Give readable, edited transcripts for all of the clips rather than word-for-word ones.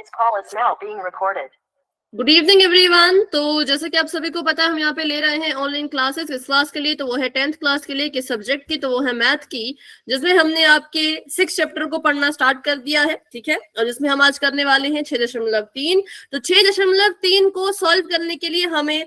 This call is now being recorded. Good evening everyone. तो जैसे कि आप सभी को पता है हम यहाँ पे ले रहे हैं ऑनलाइन क्लासेस। इस क्लास के लिए तो वो है 10th क्लास के लिए, किस सब्जेक्ट की, तो वो है मैथ की, जिसमें हमने आपके 6 चैप्टर को पढ़ना स्टार्ट कर दिया है। ठीक है, और जिसमें हम आज करने वाले हैं 6.3। तो 6.3 को सॉल्व करने के लिए हमें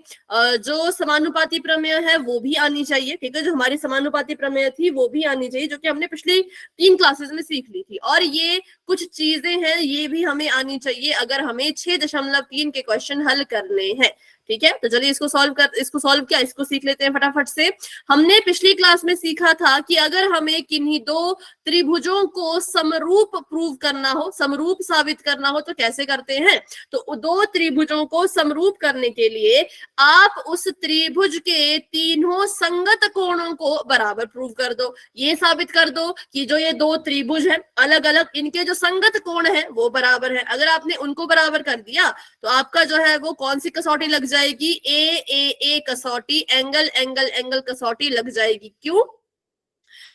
जो समानुपाती प्रमेय है वो भी आनी चाहिए। ठीक है, जो हमारी समानुपाती प्रमेय थी वो भी आनी चाहिए, जो कि हमने पिछली 3 क्लासेस में सीख ली थी। और ये कुछ चीजें हैं ये भी हमें आनी चाहिए अगर हमें 6.3 के क्वेश्चन हल करने हैं। ठीक है, तो चलिए इसको सीख लेते हैं फटाफट से। हमने पिछली क्लास में सीखा था कि अगर हमें किन्हीं दो त्रिभुजों को समरूप प्रूव करना हो, समरूप साबित करना हो, तो कैसे करते हैं। तो दो त्रिभुजों को समरूप करने के लिए आप उस त्रिभुज के तीनों संगत कोणों को बराबर प्रूव कर दो। ये साबित कर दो कि जो ये दो त्रिभुज है अलग अलग, इनके जो संगत कोण है वो बराबर है। अगर आपने उनको बराबर कर दिया तो आपका जो है वो कौन सी कसौटी लग जाएगी, ए कसौटी, एंगल एंगल एंगल कसौटी लग जाएगी। क्यों?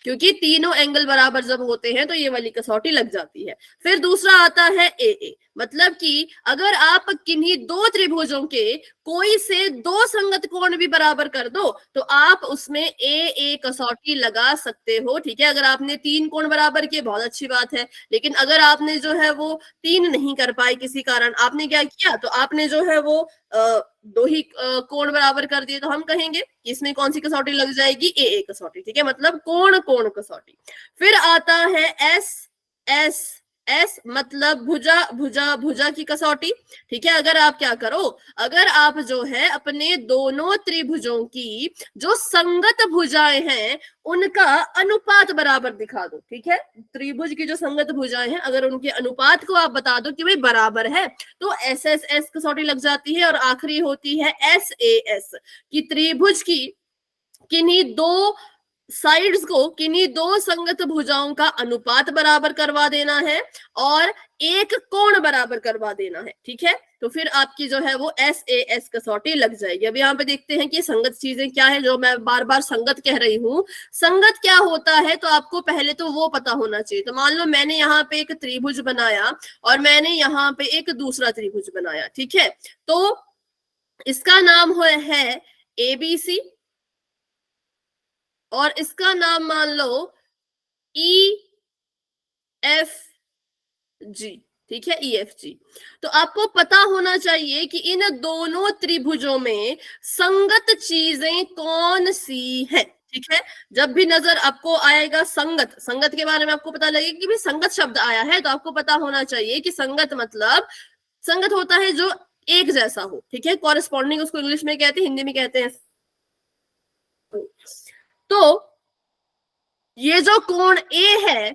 क्योंकि तीनों एंगल बराबर जब होते हैं तो ये वाली कसौटी लग जाती है। फिर दूसरा आता है ए, मतलब कि अगर आप किन्हीं दो त्रिभुजों के कोई से दो संगत कोण भी बराबर कर दो तो आप उसमें ए कसौटी लगा सकते हो। ठीक है, अगर आपने 3 कोण बराबर किए बहुत अच्छी बात है, लेकिन अगर आपने जो है वो 3 नहीं कर पाए किसी कारण, आपने क्या किया, तो आपने जो है वो दो ही कोण बराबर कर दिए, तो हम कहेंगे कि इसमें कौन सी कसौटी लग जाएगी, ए कसौटी। ठीक है, मतलब कोण कोण कसौटी। फिर आता है एस मतलब भुजा भुजा भुजा की कसौटी। ठीक है, अगर आप क्या करो, अगर आप जो है अपने दोनों त्रिभुजों की जो संगत भुजाएं हैं उनका अनुपात बराबर दिखा दो। ठीक है, त्रिभुज की जो संगत भुजाएं हैं अगर उनके अनुपात को आप बता दो कि भाई बराबर है, तो एस कसौटी लग जाती है। और आखिरी होती है एस कि त्रिभुज की किन्हीं दो साइड्स को, किन्हीं दो संगत भुजाओं का अनुपात बराबर करवा देना है और एक कोण बराबर करवा देना है। ठीक है, तो फिर आपकी जो है वो एस कसौटी लग जाएगी। अब यहाँ पे देखते हैं कि संगत चीजें क्या है, जो मैं बार बार संगत कह रही हूँ। संगत क्या होता है तो आपको पहले तो वो पता होना चाहिए। तो मान लो मैंने यहाँ पे एक त्रिभुज बनाया और मैंने यहाँ पे एक दूसरा त्रिभुज बनाया। ठीक है, तो इसका नाम है ABC और इसका नाम मान लो EFG। ठीक है, EFG। तो आपको पता होना चाहिए कि इन दोनों त्रिभुजों में संगत चीजें कौन सी हैं। ठीक है, जब भी नजर आपको आएगा संगत के बारे में आपको पता लगेगा कि भाई संगत शब्द आया है, तो आपको पता होना चाहिए कि संगत मतलब संगत होता है जो एक जैसा हो। ठीक है, कॉरेस्पॉन्डिंग उसको इंग्लिश में कहते हैं, हिंदी में कहते हैं। तो ये जो कोण ए है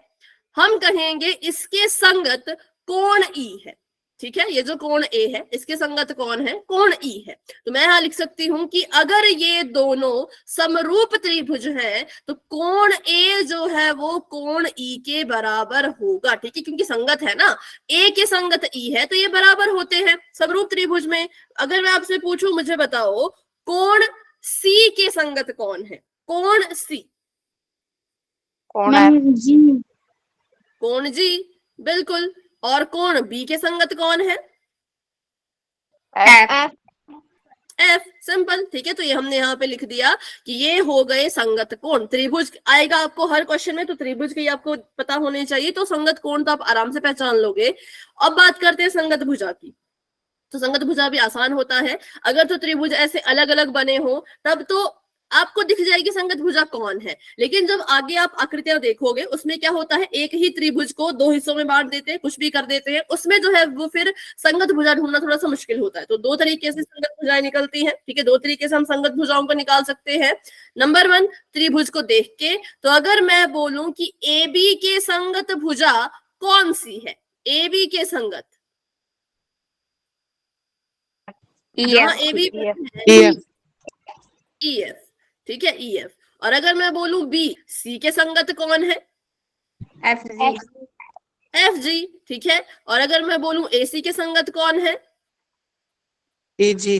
हम कहेंगे इसके संगत कोण ई है। ठीक है, ये जो कोण ए है इसके संगत कौन है, कोण ई है। तो मैं यहां लिख सकती हूं कि अगर ये दोनों समरूप त्रिभुज हैं तो कोण ए जो है वो कोण ई के बराबर होगा। ठीक है, क्योंकि संगत है ना, ए के संगत ई है तो ये बराबर होते हैं समरूप त्रिभुज में। अगर मैं आपसे पूछूं, मुझे बताओ कोण सी के संगत कौन है, कोण सी, कौन है? कोण जी, बिल्कुल। और कोण बी के संगत कौन है, एफ, सिंपल। ठीक है, तो ये हमने यहाँ पे लिख दिया कि ये हो गए संगत कोण। त्रिभुज आएगा आपको हर क्वेश्चन में, तो त्रिभुज के आपको पता होने चाहिए, तो संगत कोण तो आप आराम से पहचान लोगे। अब बात करते हैं संगत भुजा की। तो संगत भुजा भी आसान होता है। अगर तो त्रिभुज ऐसे अलग अलग बने हो तब तो आपको दिख जाएगी संगत भुजा कौन है, लेकिन जब आगे आप आकृतियां देखोगे उसमें क्या होता है, एक ही त्रिभुज को दो हिस्सों में बांट देते हैं, कुछ भी कर देते हैं, उसमें जो है वो फिर संगत भुजा ढूंढना थोड़ा सा मुश्किल होता है। तो दो तरीके से संगत भुजाएं निकलती हैं। ठीक है, दो तरीके से हम संगत भुजाओं को निकाल सकते हैं। नंबर 1, त्रिभुज को देख के। तो अगर मैं बोलूं कि AB के संगत भुजा कौन सी है, AB के संगत, जहां AB है EF। ठीक है, EF। और अगर मैं बोलूं BC के संगत कौन है, FG। ठीक है, और अगर मैं बोलूं AC के संगत कौन है, EG।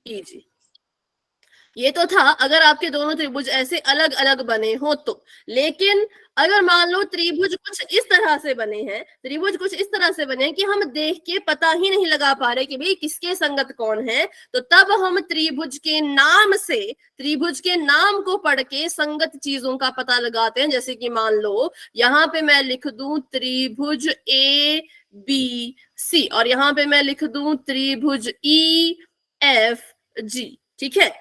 EG। ये तो था अगर आपके दोनों त्रिभुज ऐसे अलग अलग बने हो तो, लेकिन अगर मान लो त्रिभुज कुछ इस तरह से बने हैं, त्रिभुज कुछ इस तरह से बने हैं कि हम देख के पता ही नहीं लगा पा रहे कि भाई किसके संगत कौन है, तो तब हम त्रिभुज के नाम से, त्रिभुज के नाम को पढ़ के संगत चीजों का पता लगाते हैं। जैसे कि मान लो यहाँ पे मैं लिख दूं त्रिभुज ए बी सी, और यहाँ पे मैं लिख दूं त्रिभुज ई एफ जी। ठीक है,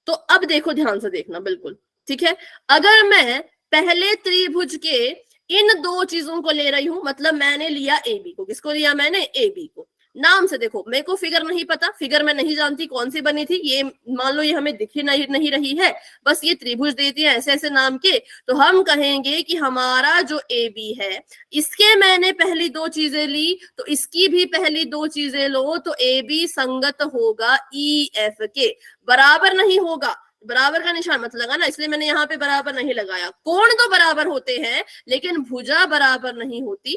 तो अब देखो, ध्यान से देखना बिल्कुल, ठीक है। अगर मैं पहले त्रिभुज के इन दो चीजों को ले रही हूं, मतलब मैंने लिया ए बी को, किसको लिया मैंने, ए बी को। नाम से देखो, मेरे को फिगर नहीं पता, फिगर मैं नहीं जानती कौन सी बनी थी, ये मान लो ये हमें दिख ही नहीं रही है, बस ये त्रिभुज देती है ऐसे ऐसे नाम के, तो हम कहेंगे कि हमारा जो ए बी है, इसके मैंने पहली दो चीजें ली, तो इसकी भी पहली दो चीजें लो, तो ए बी संगत होगा ई एफ के। बराबर नहीं होगा, बराबर का निशान मत लगाना, इसलिए मैंने यहाँ पे बराबर नहीं लगाया। कोण तो बराबर होते हैं लेकिन भुजा बराबर नहीं होती,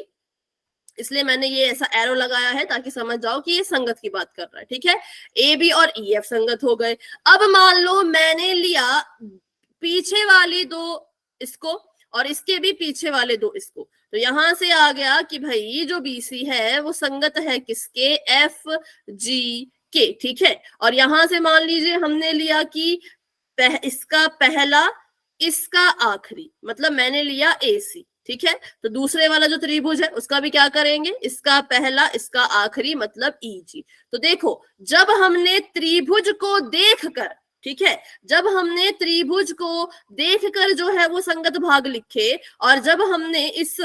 इसलिए मैंने ये ऐसा एरो लगाया है ताकि समझ जाओ कि ये संगत की बात कर रहा है। ठीक है, ए बी और ई एफ संगत हो गए। अब मान लो मैंने लिया पीछे वाली दो इसको और इसके भी पीछे वाले दो इसको, तो यहां से आ गया कि भाई जो बीसी है वो संगत है किसके, एफ जी के। ठीक है, और यहां से मान लीजिए हमने लिया कि इसका पहला इसका आखिरी, मतलब मैंने लिया ए सी। ठीक है, तो दूसरे वाला जो त्रिभुज है उसका भी क्या करेंगे, इसका पहला इसका आखिरी, मतलब ई जी। तो देखो, जब हमने त्रिभुज को देखकर, ठीक है, जब हमने त्रिभुज को देखकर जो है वो संगत भाग लिखे, और जब हमने इस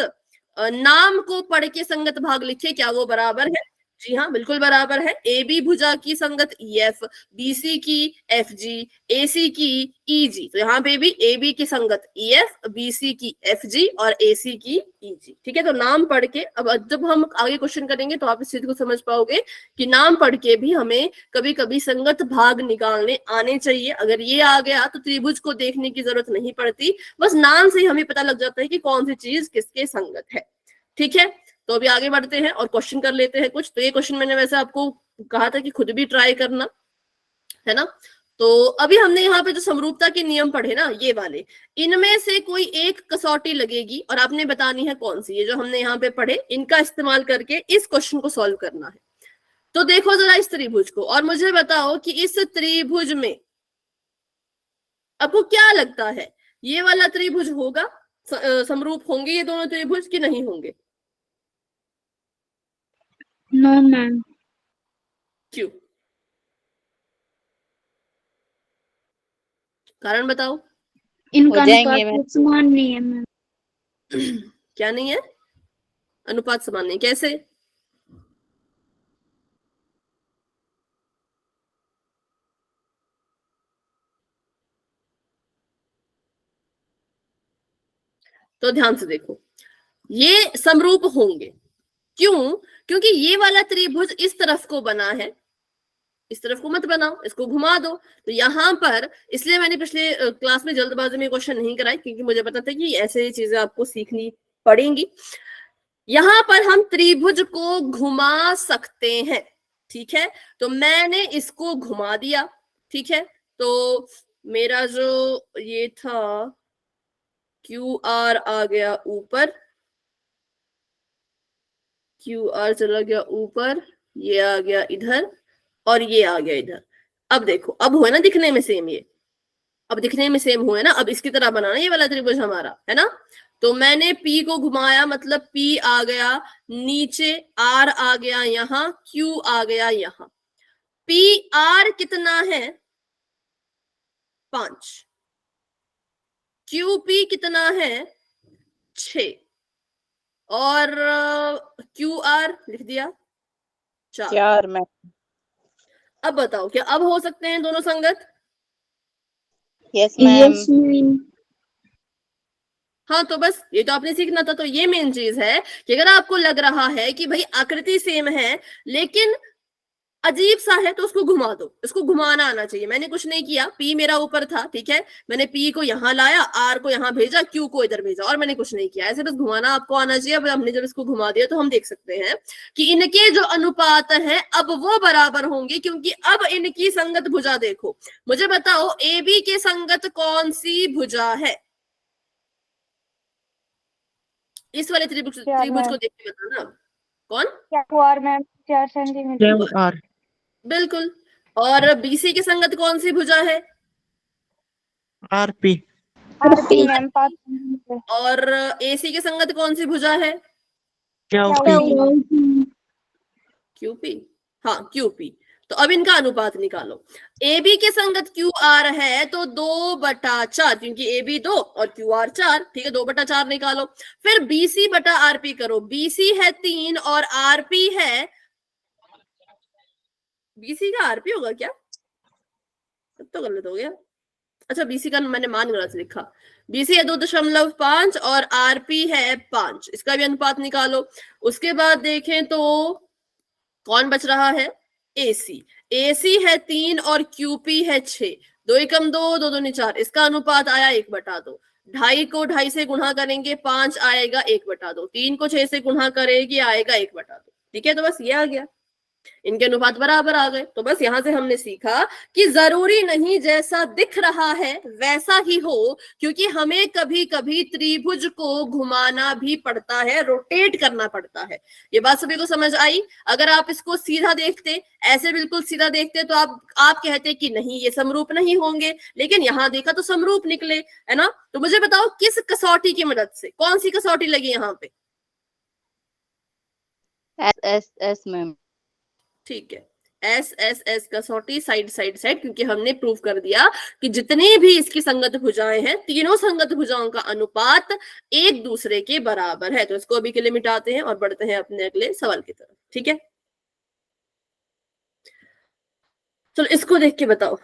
नाम को पढ़ के संगत भाग लिखे, क्या वो बराबर है? जी हाँ, बिल्कुल बराबर है। ए बी भुजा की संगत ई एफ, बी सी की एफ जी, ए सी की ई जी, तो यहाँ पे भी ए बी की संगत ई एफ, बी सी की एफ जी और ए सी की ई जी। ठीक है, तो नाम पढ़ के, अब जब हम आगे क्वेश्चन करेंगे तो आप इस चीज को समझ पाओगे कि नाम पढ़ के भी हमें कभी कभी संगत भाग निकालने आने चाहिए। अगर ये आ गया तो त्रिभुज को देखने की जरूरत नहीं पड़ती, बस नाम से ही हमें पता लग जाता है कि कौन सी चीज किसके संगत है। ठीक है, तो अभी आगे बढ़ते हैं और क्वेश्चन कर लेते हैं कुछ। तो ये क्वेश्चन मैंने वैसे आपको कहा था कि खुद भी ट्राई करना है ना। तो अभी हमने यहाँ पे जो समरूपता के नियम पढ़े ना, ये वाले, इनमें से कोई एक कसौटी लगेगी और आपने बतानी है कौन सी। ये जो हमने यहाँ पे पढ़े, इनका इस्तेमाल करके इस क्वेश्चन को सॉल्व करना है। तो देखो जरा इस त्रिभुज को और मुझे बताओ कि इस त्रिभुज में आपको क्या लगता है, ये वाला त्रिभुज होगा, समरूप होंगे ये दोनों त्रिभुज कि नहीं होंगे? No ma'am. क्यों? कारण बताओ। इनका हो जाएंगे अनुपात समान नहीं है मैम। क्या नहीं है? अनुपात समान नहीं, कैसे? तो ध्यान से देखो, ये समरूप होंगे। क्यों? क्योंकि ये वाला त्रिभुज इस तरफ को बना है, इस तरफ को मत बनाओ, इसको घुमा दो। तो यहाँ पर, इसलिए मैंने पिछले क्लास में जल्दबाजी में क्वेश्चन नहीं कराए, क्योंकि मुझे पता था कि ऐसे चीजें आपको सीखनी पड़ेंगी। यहाँ पर हम त्रिभुज को घुमा सकते हैं। ठीक है, तो मैंने इसको घुमा दिया। ठीक है, तो मेरा जो ये था क्यू आर आ गया ऊपर, क्यू आर चला गया ऊपर, ये आ गया इधर और ये आ गया इधर। अब देखो, अब हुआ ना दिखने में सेम, ये अब दिखने में सेम हुआ ना। अब इसकी तरह बनाना ये वाला त्रिभुज हमारा, है ना। तो मैंने P को घुमाया, मतलब P आ गया नीचे, R आ गया यहाँ, Q आ गया यहाँ। PR कितना है? 5। QP कितना है? 6। और QR लिख दिया 4। 4 में। अब बताओ, क्या अब हो सकते हैं दोनों संगत? Yes ma'am. Yes ma'am. हाँ, तो बस ये तो आपने सीखना था। तो ये मेन चीज है कि अगर आपको लग रहा है कि भाई आकृति सेम है लेकिन अजीब सा है तो उसको घुमा दो, इसको घुमाना आना चाहिए। मैंने कुछ नहीं किया, पी मेरा ऊपर था, ठीक है, मैंने पी को यहाँ लाया, आर को यहाँ भेजा, क्यू को इधर भेजा, और मैंने कुछ नहीं किया, ऐसे बस घुमाना आपको आना चाहिए। अब हमने जब इसको घुमा दिया तो हम देख सकते हैं कि इनके जो अनुपात है अब वो बराबर होंगे, क्योंकि अब इनकी संगत भुजा देखो। मुझे बताओ ए बी के संगत कौन सी भुजा है? इस वाले त्रिभुज को देख के बताना कौन। QR ma'am 4 centimetre. QR बिल्कुल। और बीसी की संगत कौन सी भुजा है? RP RP ma'am 5 centimetre. और एसी की संगत कौन सी भुजा है? QP QP. हाँ क्यूपी। तो अब इनका अनुपात निकालो। ए बी के संगत क्यू आर है तो 2/4, क्योंकि ए बी 2 और क्यू आर 4, ठीक है, 2/4 निकालो। फिर बीसी बटा आरपी करो, बीसी है 3 और आरपी है, बीसी का आरपी होगा क्या? तब तो गलत हो गया। अच्छा बीसी का मैंने मान गलत लिखा, बीसी है 2.5 और आरपी है 5, इसका भी अनुपात निकालो। उसके बाद देखें तो कौन बच रहा है? एसी। एसी है 3 और क्यूपी है 6, 2 एकम 2, 2 दूनी 4, इसका अनुपात आया 1/2। 2.5 को 2.5 से गुणा करेंगे 5 आएगा 1/2, 3 को 6 से गुणा करेगी आएगा 1/2, ठीक है। तो बस ये आ गया, इनके अनुपात बराबर आ गए। तो बस यहां से हमने सीखा कि जरूरी नहीं जैसा दिख रहा है वैसा ही हो, क्योंकि हमें कभी कभी त्रिभुज को घुमाना भी पड़ता है, रोटेट करना पड़ता है। ये बात सभी को समझ आई? अगर आप इसको सीधा देखते, ऐसे बिल्कुल सीधा देखते, तो आप कहते कि नहीं ये समरूप नहीं होंगे, लेकिन यहां देखा तो समरूप निकले, है ना। तो मुझे बताओ किस कसौटी की मदद से, कौन सी कसौटी लगी यहाँ पे? S ma'am. ठीक है, एस एस एस कसौटी, साइड साइड साइड, क्योंकि हमने प्रूव कर दिया कि जितनी भी इसकी संगत भुजाएं हैं, तीनों संगत भुजाओं का अनुपात एक दूसरे के बराबर है। तो इसको अभी के लिए मिटाते हैं और बढ़ते हैं अपने अगले सवाल की तरफ, ठीक है। चलो इसको देख के बताओ,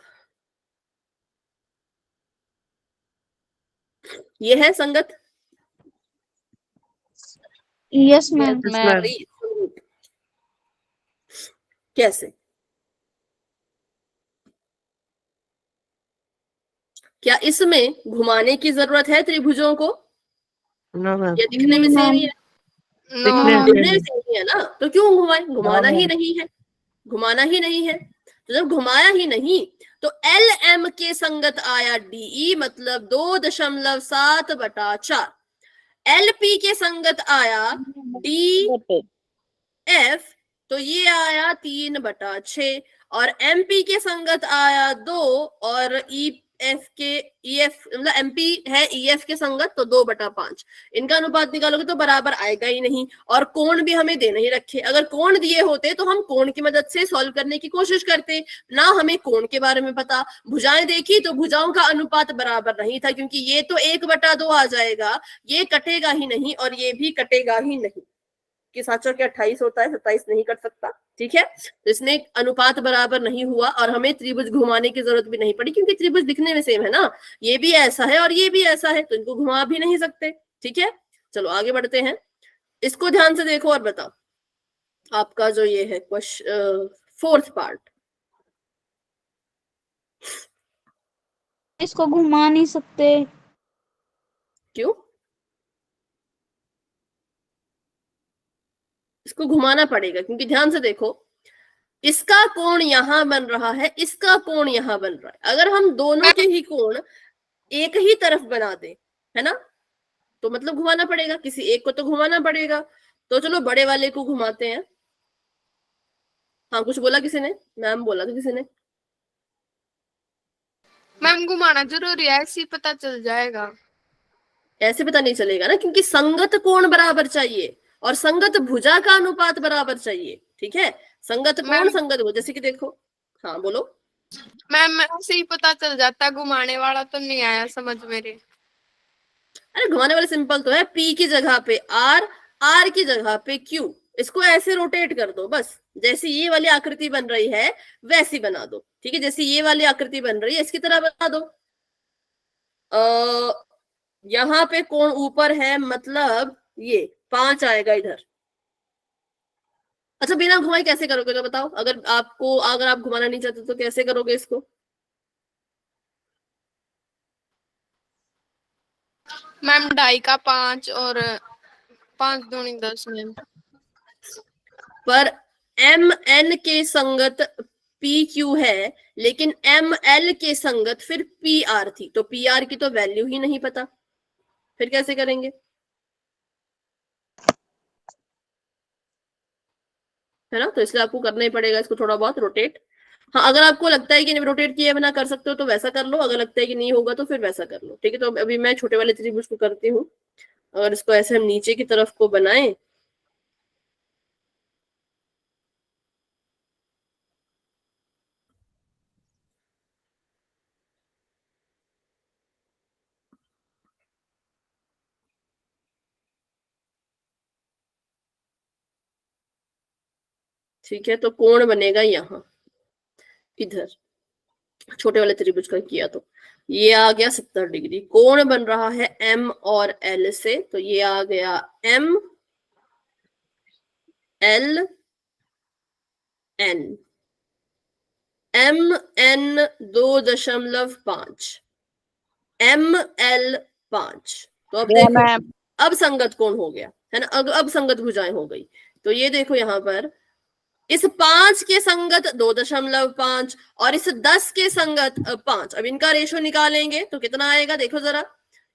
ये है संगत? Yes ma'am. कैसे? क्या इसमें घुमाने की जरूरत है त्रिभुजों को? या दिखने में सेम ही है? दिखने में सेम ही है ना, तो क्यों घुमाए? घुमाना ही नहीं है, घुमाना ही नहीं है। तो जब घुमाया ही नहीं तो एल एम के संगत आया डीई, मतलब 2.7/4। एलपी के संगत आया डी एफ, तो ये आया 3/6। और एमपी के संगत आया 2, और ई एफ मतलब एमपी है ईएफ के संगत, तो 2/5। इनका अनुपात निकालोगे तो बराबर आएगा ही नहीं। और कोण भी हमें दे नहीं रखे, अगर कोण दिए होते तो हम कोण की मदद से सॉल्व करने की कोशिश करते, ना हमें कोण के बारे में पता। भुजाएं देखी तो भुजाओं का अनुपात बराबर नहीं था, क्योंकि ये तो 1/2 आ जाएगा, ये कटेगा ही नहीं और ये भी कटेगा ही नहीं, कि 7 के 28 होता है, 27 नहीं कट सकता, ठीक है। तो इसमें अनुपात बराबर नहीं हुआ और हमें त्रिभुज घुमाने की जरूरत भी नहीं पड़ी, क्योंकि त्रिभुज दिखने में सेम है ना, ये भी ऐसा है और ये भी ऐसा है, तो इनको घुमा भी नहीं सकते, ठीक है। चलो आगे बढ़ते हैं, इसको ध्यान से देखो और बताओ। आपका जो ये है क्वेश्चन 4th पार्ट, इसको घुमा नहीं सकते। क्यों? इसको घुमाना पड़ेगा, क्योंकि ध्यान से देखो, इसका कोण यहां बन रहा है, इसका कोण यहां बन रहा है। अगर हम दोनों के ही कोण एक ही तरफ बना दें, है ना, तो मतलब घुमाना पड़ेगा, किसी एक को तो घुमाना पड़ेगा। तो चलो बड़े वाले को घुमाते हैं। हाँ कुछ बोला किसी ने? मैम बोला था किसी ने। मैम घुमाना जरूरी है, ऐसे ही पता चल जाएगा। ऐसे पता नहीं चलेगा ना, क्योंकि संगत कोण बराबर चाहिए और संगत भुजा का अनुपात बराबर चाहिए, ठीक है। संगत कोण, संगत भुजा, जैसे कि देखो, हाँ बोलो। मैम ऐसे ही पता चल जाता, घुमाने वाला तो नहीं आया समझ मेरे। अरे घुमाने वाले सिंपल तो है, पी की जगह पे आर, आर की जगह पे क्यू, इसको ऐसे रोटेट कर दो बस, जैसी ये वाली आकृति बन रही है वैसी बना दो, ठीक है। जैसी ये वाली आकृति बन रही है इसकी तरह बना दो। यहाँ पे कोण ऊपर है, मतलब ये 5 आएगा इधर, अच्छा बिना घुमाए कैसे करोगे तो बताओ, अगर आप घुमाना नहीं चाहते तो कैसे करोगे इसको? मैम 2.5 का 5 और 5 दूनी 10 मैम। पर एम एन के संगत पी क्यू है, लेकिन एम एल के संगत फिर पी आर थी, तो पी आर की तो वैल्यू ही नहीं पता, फिर कैसे करेंगे? है ना, तो इसलिए आपको करना ही पड़ेगा इसको थोड़ा बहुत रोटेट। हाँ, अगर आपको लगता है कि रोटेट किए बिना कर सकते हो तो वैसा कर लो, अगर लगता है कि नहीं होगा तो फिर वैसा कर लो। ठीक है, तो अभी मैं छोटे वाले त्रिभुज को करती हूँ। अगर इसको ऐसे हम नीचे की तरफ को बनाएं, ठीक है, तो कोण बनेगा यहाँ इधर, छोटे वाले त्रिभुज का किया तो ये आ गया 70 डिग्री। कोण बन रहा है एम और एल से, तो ये आ गया M L N. M N 2.5, M L 5। तो अब देखो, मैम। अब संगत कोण हो गया है ना, अब संगत भुजाएं हो गई। तो ये देखो यहाँ पर इस 5 के संगत 2.5 और इस 10 के संगत 5। अब इनका रेशो निकालेंगे तो कितना आएगा, देखो जरा,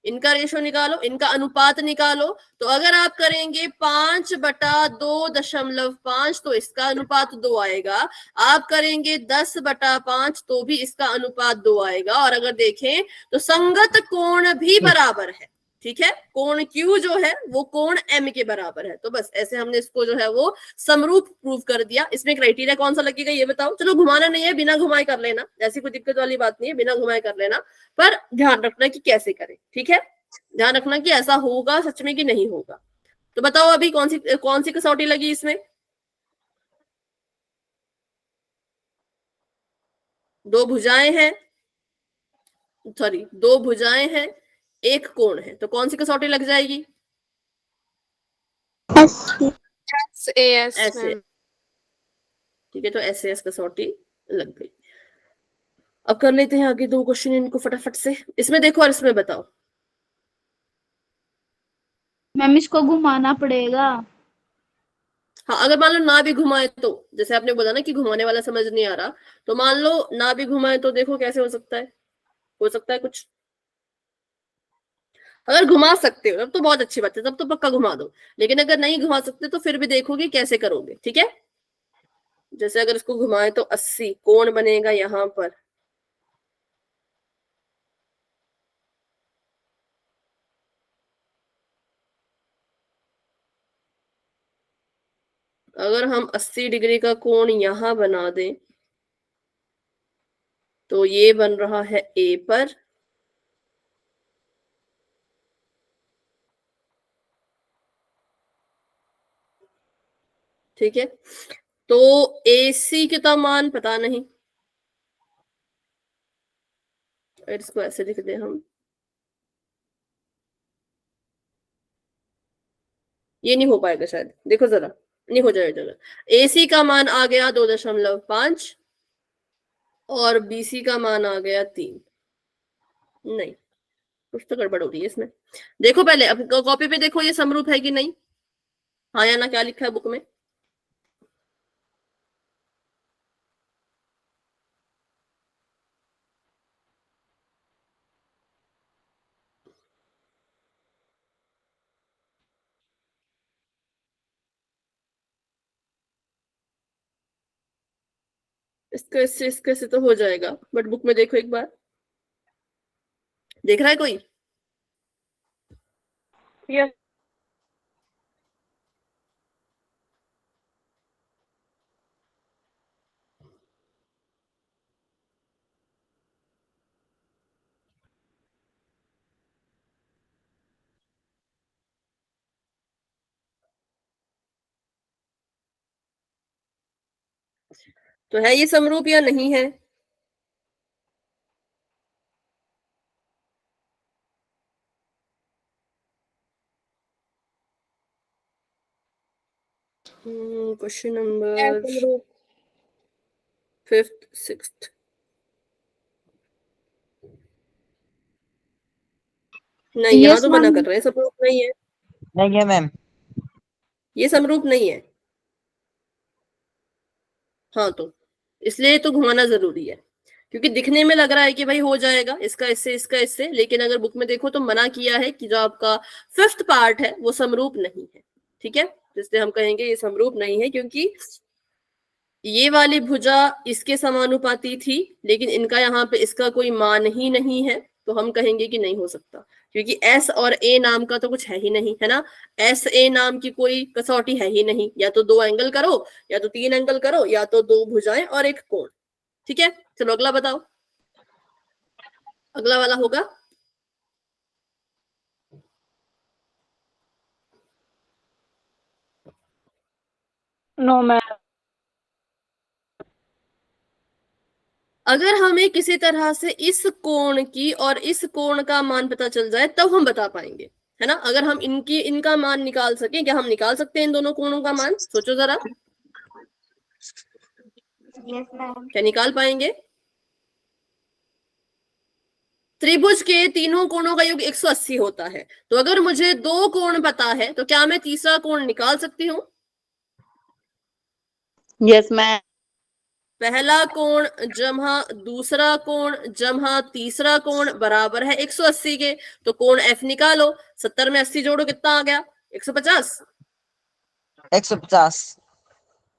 इनका रेशो निकालो, इनका अनुपात निकालो। तो अगर आप करेंगे 5/2.5 तो इसका अनुपात 2 आएगा। आप करेंगे 10/5 तो भी इसका अनुपात 2 आएगा। और अगर देखें तो संगत कोण भी बराबर है। ठीक है, कोण Q जो है वो कोण M के बराबर है। तो बस ऐसे हमने इसको जो है वो समरूप प्रूव कर दिया। इसमें क्राइटेरिया कौन सा लगेगा ये बताओ? चलो घुमाना नहीं है, बिना घुमाए कर लेना, ऐसी कोई दिक्कत वाली बात नहीं है, बिना घुमाए कर लेना। पर ध्यान रखना कि कैसे करें। ठीक है, ध्यान रखना कि ऐसा होगा सच में कि नहीं होगा। तो बताओ अभी कौन सी कसौटी लगी इसमें? दो भुजाएं हैं, सॉरी, दो भुजाएं हैं, एक कोण है, तो कौन सी कसौटी लग जाएगी? SAS ऐसे। मैम। ठीक है, तो ऐसे कसौटी लग गई। अब कर लेते हैं आगे 2 क्वेश्चन इनको फटाफट से। इसमें देखो और इसमें बताओ। मैम इसको घुमाना पड़ेगा। हाँ, अगर मान लो ना भी घुमाए तो, जैसे आपने बोला ना कि घुमाने वाला समझ नहीं आ रहा, तो मान लो ना भी घुमाए तो देखो कैसे हो सकता है। हो सकता है कुछ, अगर घुमा सकते हो तब तो बहुत अच्छी बात है, तब तो पक्का घुमा दो। लेकिन अगर नहीं घुमा सकते तो फिर भी देखोगे कैसे करोगे। ठीक है, जैसे अगर इसको घुमाए तो 80 कोण बनेगा यहाँ पर। अगर हम 80 डिग्री का कोण यहां बना दें तो ये बन रहा है ए पर, ठीक है। तो AC का मान पता नहीं, अगर इसको ऐसे लिख दे हम, ये नहीं हो पाएगा शायद, देखो जरा, नहीं हो जाएगा। AC का मान आ गया 2.5 और BC का मान आ गया 3। नहीं, कुछ तो गड़बड़ हो रही है इसमें। देखो पहले, अब कॉपी पे देखो ये समरूप है कि नहीं, हाँ या ना, क्या लिखा है बुक में? इसके से तो हो जाएगा, बट बुक में देखो एक बार, देख रहा है कोई? यस। तो है ये समरूप या नहीं है? Question number 5th 6th। नहीं, यहाँ Yes, तो मना ma'am. कर रहे हैं, समरूप नहीं है, नहीं है मैम। ये समरूप नहीं है। हाँ, तो इसलिए तो घुमाना जरूरी है, क्योंकि दिखने में लग रहा है कि भाई हो जाएगा इसका इससे, लेकिन अगर बुक में देखो तो मना किया है कि जो आपका 5th पार्ट है वो समरूप नहीं है। ठीक है, इसलिए हम कहेंगे ये समरूप नहीं है, क्योंकि ये वाली भुजा इसके समानुपाती थी, लेकिन इनका यहाँ पे इसका कोई मान ही नहीं है, तो हम कहेंगे कि नहीं हो सकता, क्योंकि एस और ए नाम का तो कुछ है ही नहीं, है ना। एस ए नाम की कोई कसौटी है ही नहीं, या तो 2 एंगल करो, या तो 3 एंगल करो, या तो 2 भुजाएं और एक कोण। ठीक है, चलो अगला बताओ, अगला वाला होगा No मैम। अगर हमें किसी तरह से इस कोण की और इस कोण का मान पता चल जाए तब हम बता पाएंगे, है ना। अगर हम इनका मान निकाल सके, क्या हम निकाल सकते हैं इन दोनों कोणों का मान? सोचो जरा, क्या निकाल पाएंगे? त्रिभुज के तीनों कोणों का योग 180 होता है, तो अगर मुझे 2 कोण पता है तो क्या मैं तीसरा कोण निकाल सकती हूँ? Yes ma'am. पहला कोण जमा दूसरा कोण जमा तीसरा कोण बराबर है 180 के, तो कोण F निकालो। 70 में 80 जोड़ो, कितना आ गया? 150। 150।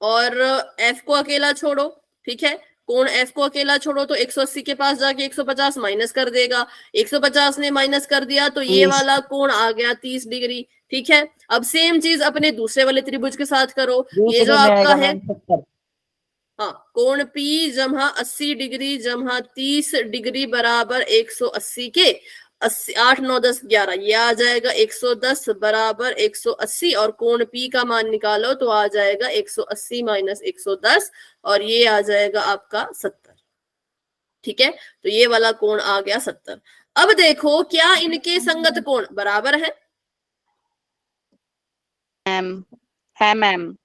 और F को अकेला छोड़ो, ठीक है, कोण F को अकेला छोड़ो तो 180 के पास जाके 150 माइनस कर देगा। 150 ने माइनस कर दिया तो ये 30। वाला कोण आ गया 30 डिग्री। ठीक है, अब सेम चीज अपने दूसरे वाले त्रिभुज के साथ करो। ये जो दूसरे में आपका आएगा है, मैम 70। हाँ, कोण P जमा 80 डिग्री जमा 30 डिग्री बराबर 180 के 80 8 9 10 11, ये आ जाएगा 110 बराबर 180, और कोण P का मान निकालो तो आ जाएगा 180 माइनस 110, और ये आ जाएगा आपका 70। ठीक है, तो ये वाला कोण आ गया 70। अब देखो क्या इनके संगत कोण बराबर है? मैम है मैम।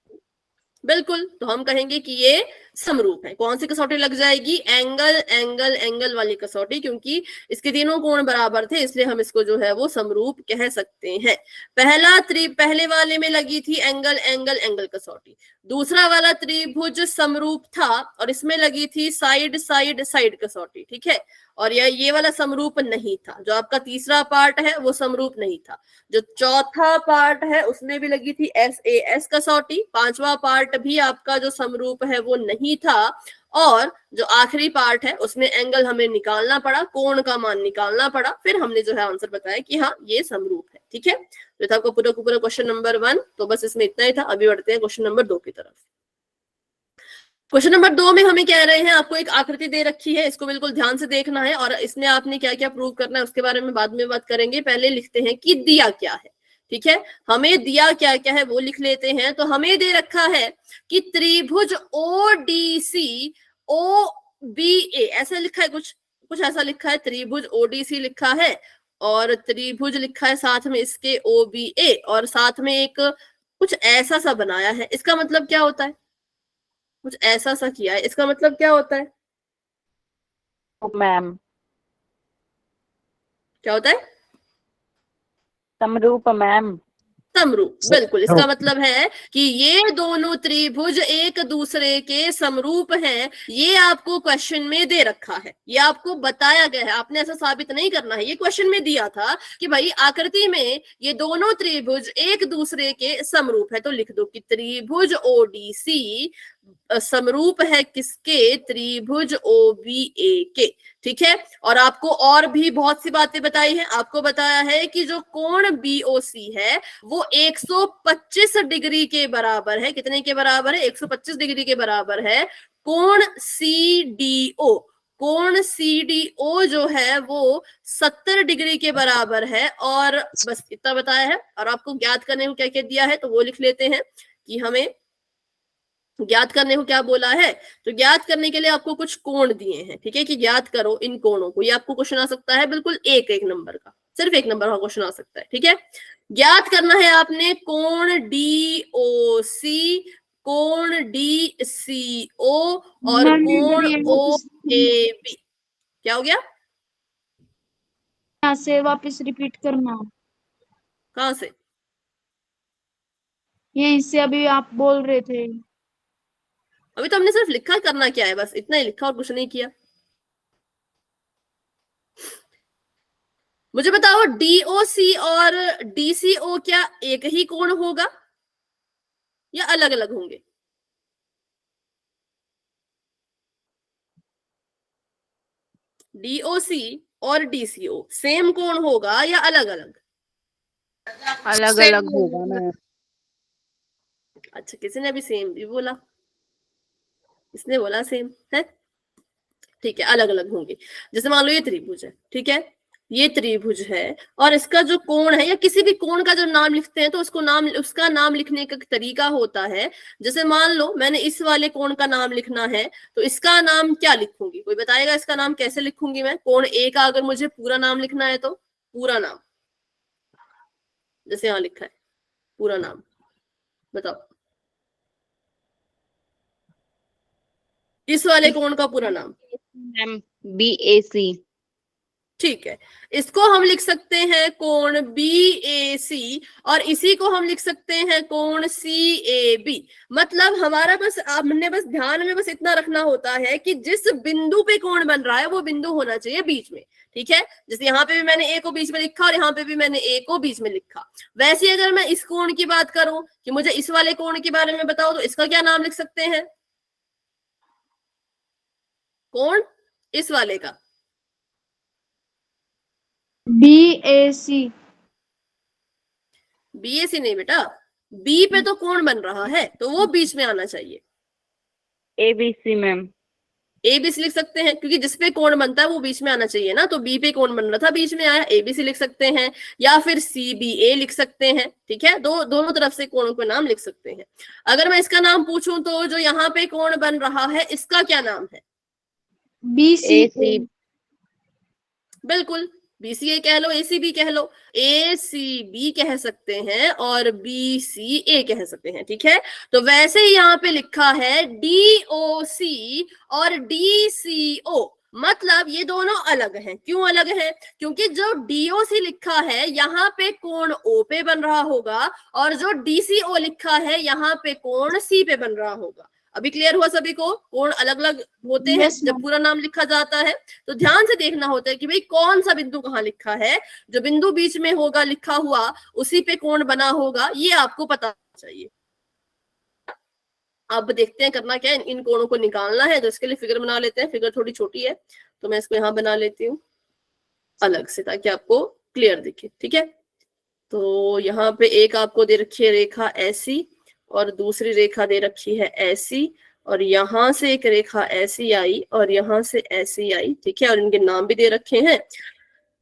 बिल्कुल, तो हम कहेंगे कि ये समरूप है। कौन सी कसौटी लग जाएगी? एंगल एंगल एंगल वाली कसौटी, क्योंकि इसके तीनों कोण बराबर थे, इसलिए हम इसको जो है वो समरूप कह सकते हैं। पहले वाले में लगी थी एंगल एंगल एंगल कसौटी, दूसरा वाला त्रिभुज समरूप था और इसमें लगी थी साइड साइड साइड कसौटी। ठीक है, और ये वाला समरूप नहीं था। जो आपका तीसरा पार्ट है वो समरूप नहीं था। जो चौथा पार्ट है उसमें भी लगी थी SAS कसौटी। 5वां पार्ट भी आपका जो समरूप है वो नहीं था, और जो आखिरी पार्ट है उसमें एंगल हमें निकालना पड़ा, कोण का मान निकालना पड़ा, फिर हमने जो है आंसर बताया कि हाँ ये समरूप है। ठीक है, तो था आपको पूरा क्वेश्चन नंबर 1। तो बस इसमें इतना ही था। अभी बढ़ते हैं क्वेश्चन नंबर 2 की तरफ। क्वेश्चन नंबर 2 में हमें कह रहे हैं, आपको एक आकृति दे रखी है, इसको बिल्कुल ध्यान से देखना है, और इसमें आपने क्या क्या प्रूव करना है उसके बारे में बाद में बात करेंगे। पहले लिखते हैं कि दिया क्या है। ठीक है, हमें दिया क्या क्या है वो लिख लेते हैं। तो हमें दे रखा है कि त्रिभुज ODC OBA, ऐसा लिखा है, कुछ ऐसा लिखा है, त्रिभुज ODC लिखा है, और त्रिभुज लिखा है साथ में इसके OBA, और साथ में एक कुछ ऐसा सा बनाया है। इसका मतलब क्या होता है? कुछ ऐसा सा किया है, इसका मतलब क्या होता है? मैम क्या होता है? समरूप मैम। समरूप, बिल्कुल। इसका मतलब है कि ये दोनों त्रिभुज एक दूसरे के समरूप हैं। ये आपको क्वेश्चन में दे रखा है, ये आपको बताया गया है, आपने ऐसा साबित नहीं करना है। ये क्वेश्चन में दिया था कि भाई आकृति में ये दोनों त्रिभुज एक दूसरे के समरूप है, तो लिख दो कि त्रिभुज ODC समरूप है किसके? त्रिभुज OBA के। ठीक है, और आपको और भी बहुत सी बातें बताई हैं। आपको बताया है कि जो कोण BOC है वो 125 डिग्री के बराबर है। कितने के बराबर है? 125 डिग्री के बराबर है। कोण CDO जो है वो 70 डिग्री के बराबर है, और बस इतना बताया है। और आपको ज्ञात करने को क्या क्या दिया है तो वो लिख लेते हैं कि हमें ज्ञात करने को क्या बोला है। तो ज्ञात करने के लिए आपको कुछ कोण दिए हैं, ठीक है, कि ज्ञात करो इन कोणों को। ये आपको क्वेश्चन आ सकता है बिल्कुल एक नंबर का, सिर्फ 1 नंबर का क्वेश्चन आ सकता है। ठीक है, ज्ञात करना है आपने कोण DOC, कोण DCO और मैम, कोण ये वापस- OAB। क्या हो गया? यहाँ से वापस रिपीट करना। कहां से? यहीं से अभी आप बोल रहे थे। अभी तो हमने सिर्फ लिखा, करना क्या है, बस इतना ही लिखा और कुछ नहीं किया। मुझे बताओ DOC और DCO क्या एक ही कोण होगा या अलग अलग होंगे? DOC और DCO सेम कोण होगा या अलग अलग? अलग अलग होगा मैम। अच्छा, किसी ने अभी सेम भी बोला, इसने बोला सेम है, ठीक है, अलग अलग होंगे। जैसे मान लो ये त्रिभुज है, ठीक है, ये त्रिभुज है और इसका जो कोण है, या किसी भी कोण का जो नाम लिखते हैं तो उसका नाम लिखने का तरीका होता है। जैसे मान लो मैंने इस वाले कोण का नाम लिखना है, तो इसका नाम क्या लिखूंगी? कोई बताएगा इसका नाम कैसे लिखूंगी मैं? कोण A का अगर मुझे पूरा नाम लिखना है तो पूरा नाम, जैसे यहाँ लिखा है पूरा नाम, बताओ इस वाले कोण का पूरा नाम। Ma'am BAC। ठीक है, इसको हम लिख सकते हैं कोण BAC और इसी को हम लिख सकते हैं कोण CAB। मतलब हमारा बस, हमने बस ध्यान में बस इतना रखना होता है कि जिस बिंदु पे कोण बन रहा है वो बिंदु होना चाहिए बीच में, ठीक है। जैसे यहाँ पे भी मैंने A को बीच में लिखा और यहाँ पे भी मैंने A को बीच में लिखा। वैसे अगर मैं इस कोण की बात करूं कि मुझे इस वाले कोण के बारे में बताओ, तो इसका क्या नाम लिख सकते हैं? कोण इस वाले का BAC। BAC नहीं बेटा, B पे तो कोण बन रहा है तो वो बीच में आना चाहिए। ABC ma'am. ABC लिख सकते हैं क्योंकि जिसपे कोण बनता है वो बीच में आना चाहिए ना, तो B पे कोण बन रहा था बीच में आया, ABC लिख सकते हैं, या फिर CBA लिख सकते हैं, ठीक है। दोनों तरफ से कोणों के नाम लिख सकते हैं। अगर मैं इसका नाम पूछूं तो जो यहाँ पे कोण बन रहा है इसका क्या नाम है? BCA। बिल्कुल, BCA कह लो, ACB कह लो, ACB कह सकते हैं और BCA कह सकते हैं, ठीक है। तो वैसे ही यहाँ पे लिखा है DOC और DCO, मतलब ये दोनों अलग हैं। क्यों अलग हैं? क्योंकि जो DOC लिखा है यहाँ पे कोण O पे बन रहा होगा और जो DCO लिखा है यहाँ पे कोण C पे बन रहा होगा। अभी क्लियर हुआ सभी को? कोण अलग अलग होते हैं Yes, जब ma'am. पूरा नाम लिखा जाता है, तो ध्यान से देखना होता है कि भाई कौन सा बिंदु कहाँ लिखा है। जो बिंदु बीच में होगा लिखा हुआ उसी पे कोण बना होगा, ये आपको पता चाहिए। अब देखते हैं करना क्या है, इन कोणों को निकालना है। तो इसके लिए फिगर बना लेते हैं। फिगर थोड़ी छोटी है तो मैं इसको यहाँ बना लेती हूँ अलग से ताकि आपको क्लियर दिखे, ठीक है। तो यहाँ पे एक आपको दे रखी है रेखा ऐसी और दूसरी रेखा दे रखी है ऐसी, और यहाँ से एक रेखा ऐसी आई और यहाँ से ऐसी आई, ठीक है। और इनके नाम भी दे रखे हैं।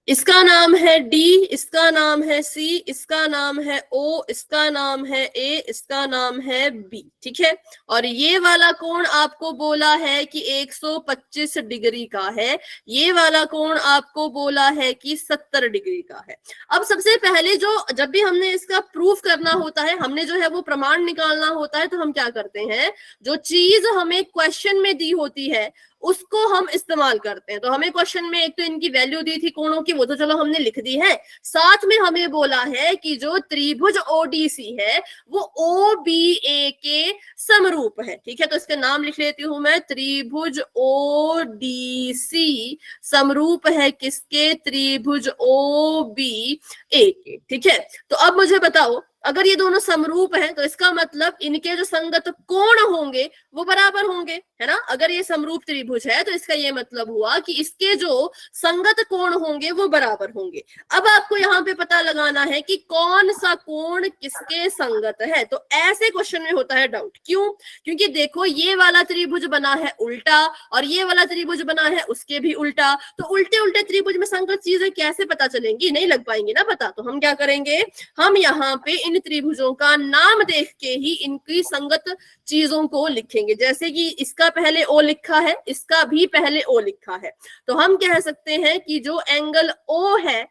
इसका नाम है D, इसका नाम है C, इसका नाम है O, इसका नाम है A, इसका नाम है B, ठीक है। और ये वाला कोण आपको बोला है कि 125 डिग्री का है, ये वाला कोण आपको बोला है कि 70 डिग्री का है। अब सबसे पहले जब भी हमने इसका प्रूफ करना होता है, हमने जो है वो प्रमाण निकालना होता है, तो हम क्या करते हैं, जो चीज हमें क्वेश्चन में दी होती है उसको हम इस्तेमाल करते हैं। तो हमें क्वेश्चन में एक तो इनकी वैल्यू दी थी कोणों की, वो तो चलो हमने लिख दी है। साथ में हमें बोला है कि जो त्रिभुज ODC है वो OBA के समरूप है, ठीक है। तो इसके नाम लिख लेती हूं मैं, त्रिभुज ODC समरूप है किसके? त्रिभुज OBA के, ठीक है। तो अब मुझे बताओ, अगर ये दोनों समरूप हैं तो इसका मतलब इनके जो संगत कोण होंगे वो बराबर होंगे, है ना। अगर ये समरूप त्रिभुज है तो इसका ये मतलब हुआ कि इसके जो संगत कोण होंगे वो बराबर होंगे। अब आपको यहाँ पे पता लगाना है कि कौन सा कोण किसके संगत है। तो ऐसे क्वेश्चन में होता है डाउट। क्यों? क्योंकि देखो ये वाला त्रिभुज बना है उल्टा और ये वाला त्रिभुज बना है उसके भी उल्टा, तो उल्टे उल्टे त्रिभुज में संगत चीजें कैसे पता चलेंगी? नहीं लग पाएंगी ना पता। तो हम क्या करेंगे, हम यहाँ पे इन त्रिभुजों का नाम देख के ही इनकी संगत चीजों को लिखेंगे। जैसे कि इसका पहले O लिखा है, इसका भी पहले O लिखा है, तो हम कह सकते हैं कि जो एंगल O है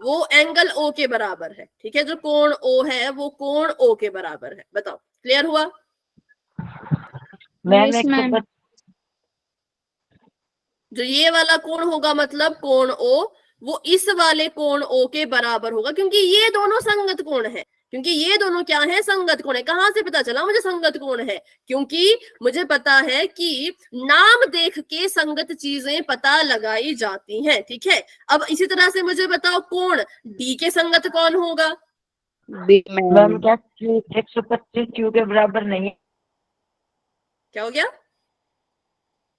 वो एंगल O के बराबर है, ठीक है। जो कोण O है वो कोण O के बराबर है। बताओ क्लियर हुआ? Ma'am Yes, ma'am. 125 जो ये वाला कोण होगा मतलब कोण ओ, वो इस वाले कोण ओ के बराबर होगा, क्योंकि ये दोनों संगत कोण है। क्योंकि ये दोनों क्या है? संगत कोण है। कहां से पता चला मुझे संगत कोण है? क्योंकि मुझे पता है कि नाम देख के संगत चीजें पता लगाई जाती हैं। ठीक है, अब इसी तरह से मुझे बताओ कोण डी के संगत कौन होगा? B ma'am ma'am. क्या 125 क्यू के बराबर नहीं है? क्या हो गया?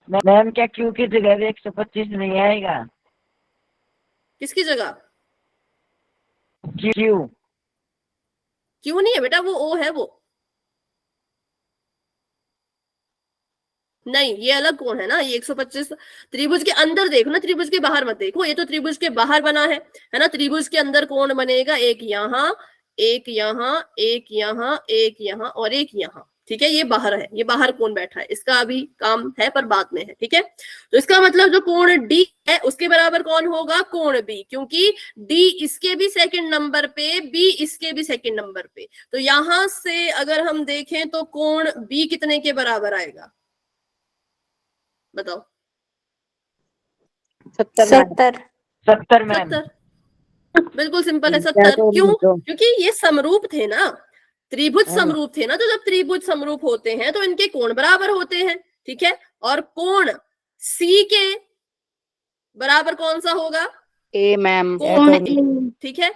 मैम क्या क्यू की जगह 125 नहीं आएगा? किसकी जगह? क्यू क्यों नहीं है बेटा, वो ओ है। वो नहीं, ये अलग कोण है ना। ये 125 त्रिभुज के अंदर देखो ना, त्रिभुज के बाहर मत देखो। ये तो त्रिभुज के बाहर बना है ना। त्रिभुज के अंदर कोण बनेगा एक यहाँ, एक यहाँ, एक यहाँ, एक यहाँ और एक यहाँ। ठीक है, ये बाहर है, ये बाहर कोण बैठा है, इसका अभी काम है पर बाद में है। ठीक है, तो इसका मतलब जो कोण डी है उसके बराबर कौन होगा? कोण बी, क्योंकि डी इसके भी सेकंड नंबर पे, बी इसके भी सेकंड नंबर पे। तो यहां से अगर हम देखें तो कोण बी कितने के बराबर आएगा? बताओ। 70 70 मैम। 70। बिल्कुल सिंपल है, क्या 70। तो क्यों? तो क्योंकि ये समरूप थे ना, त्रिभुज हाँ। समरूप थे ना। तो जब त्रिभुज समरूप होते हैं तो इनके कोण बराबर होते हैं। ठीक है, और कोण सी के बराबर कौन सा होगा? ए मैम। कोण कोण ए। A. ठीक है,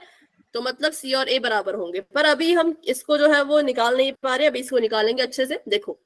तो मतलब सी और ए बराबर होंगे। पर अभी हम इसको जो है वो निकाल नहीं पा रहे, अभी इसको निकालेंगे अच्छे से। देखो,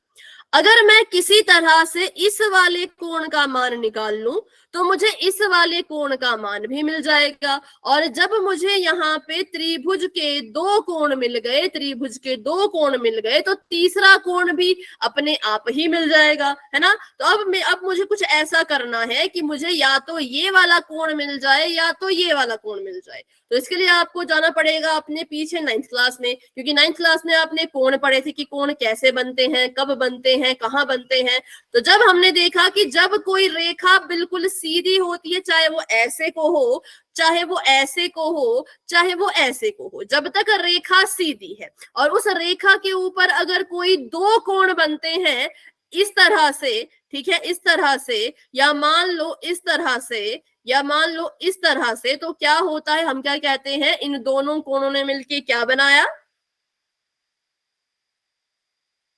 अगर मैं किसी तरह से इस वाले कोण का मान निकाल लूं तो मुझे इस वाले कोण का मान भी मिल जाएगा। और जब मुझे यहाँ पे त्रिभुज के दो कोण मिल गए, त्रिभुज के दो कोण मिल गए, तो तीसरा कोण भी अपने आप ही मिल जाएगा, है ना। तो अब मुझे कुछ ऐसा करना है कि मुझे या तो ये वाला कोण मिल जाए या तो ये वाला कोण मिल जाए। तो इसके लिए आपको जाना पड़ेगा अपने पीछे 9th क्लास में, क्योंकि 9th क्लास में आपने कोण पढ़े थे कि कोण कैसे बनते हैं, कब बनते हैं, कहाँ बनते हैं। तो जब हमने देखा कि जब कोई रेखा बिल्कुल सीधी होती है, चाहे वो ऐसे को हो, चाहे वो ऐसे को हो, चाहे वो ऐसे को हो, जब तक रेखा सीधी है और उस रेखा के ऊपर अगर कोई दो कोण बनते हैं इस तरह से, ठीक है, इस तरह से, या मान लो इस तरह से, या मान लो इस तरह से, तो क्या होता है? हम क्या कहते हैं? इन दोनों कोणों ने मिलके क्या बनाया?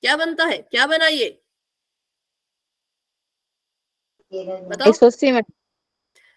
क्या बनता है? क्या बना ये? बताओ। 180 में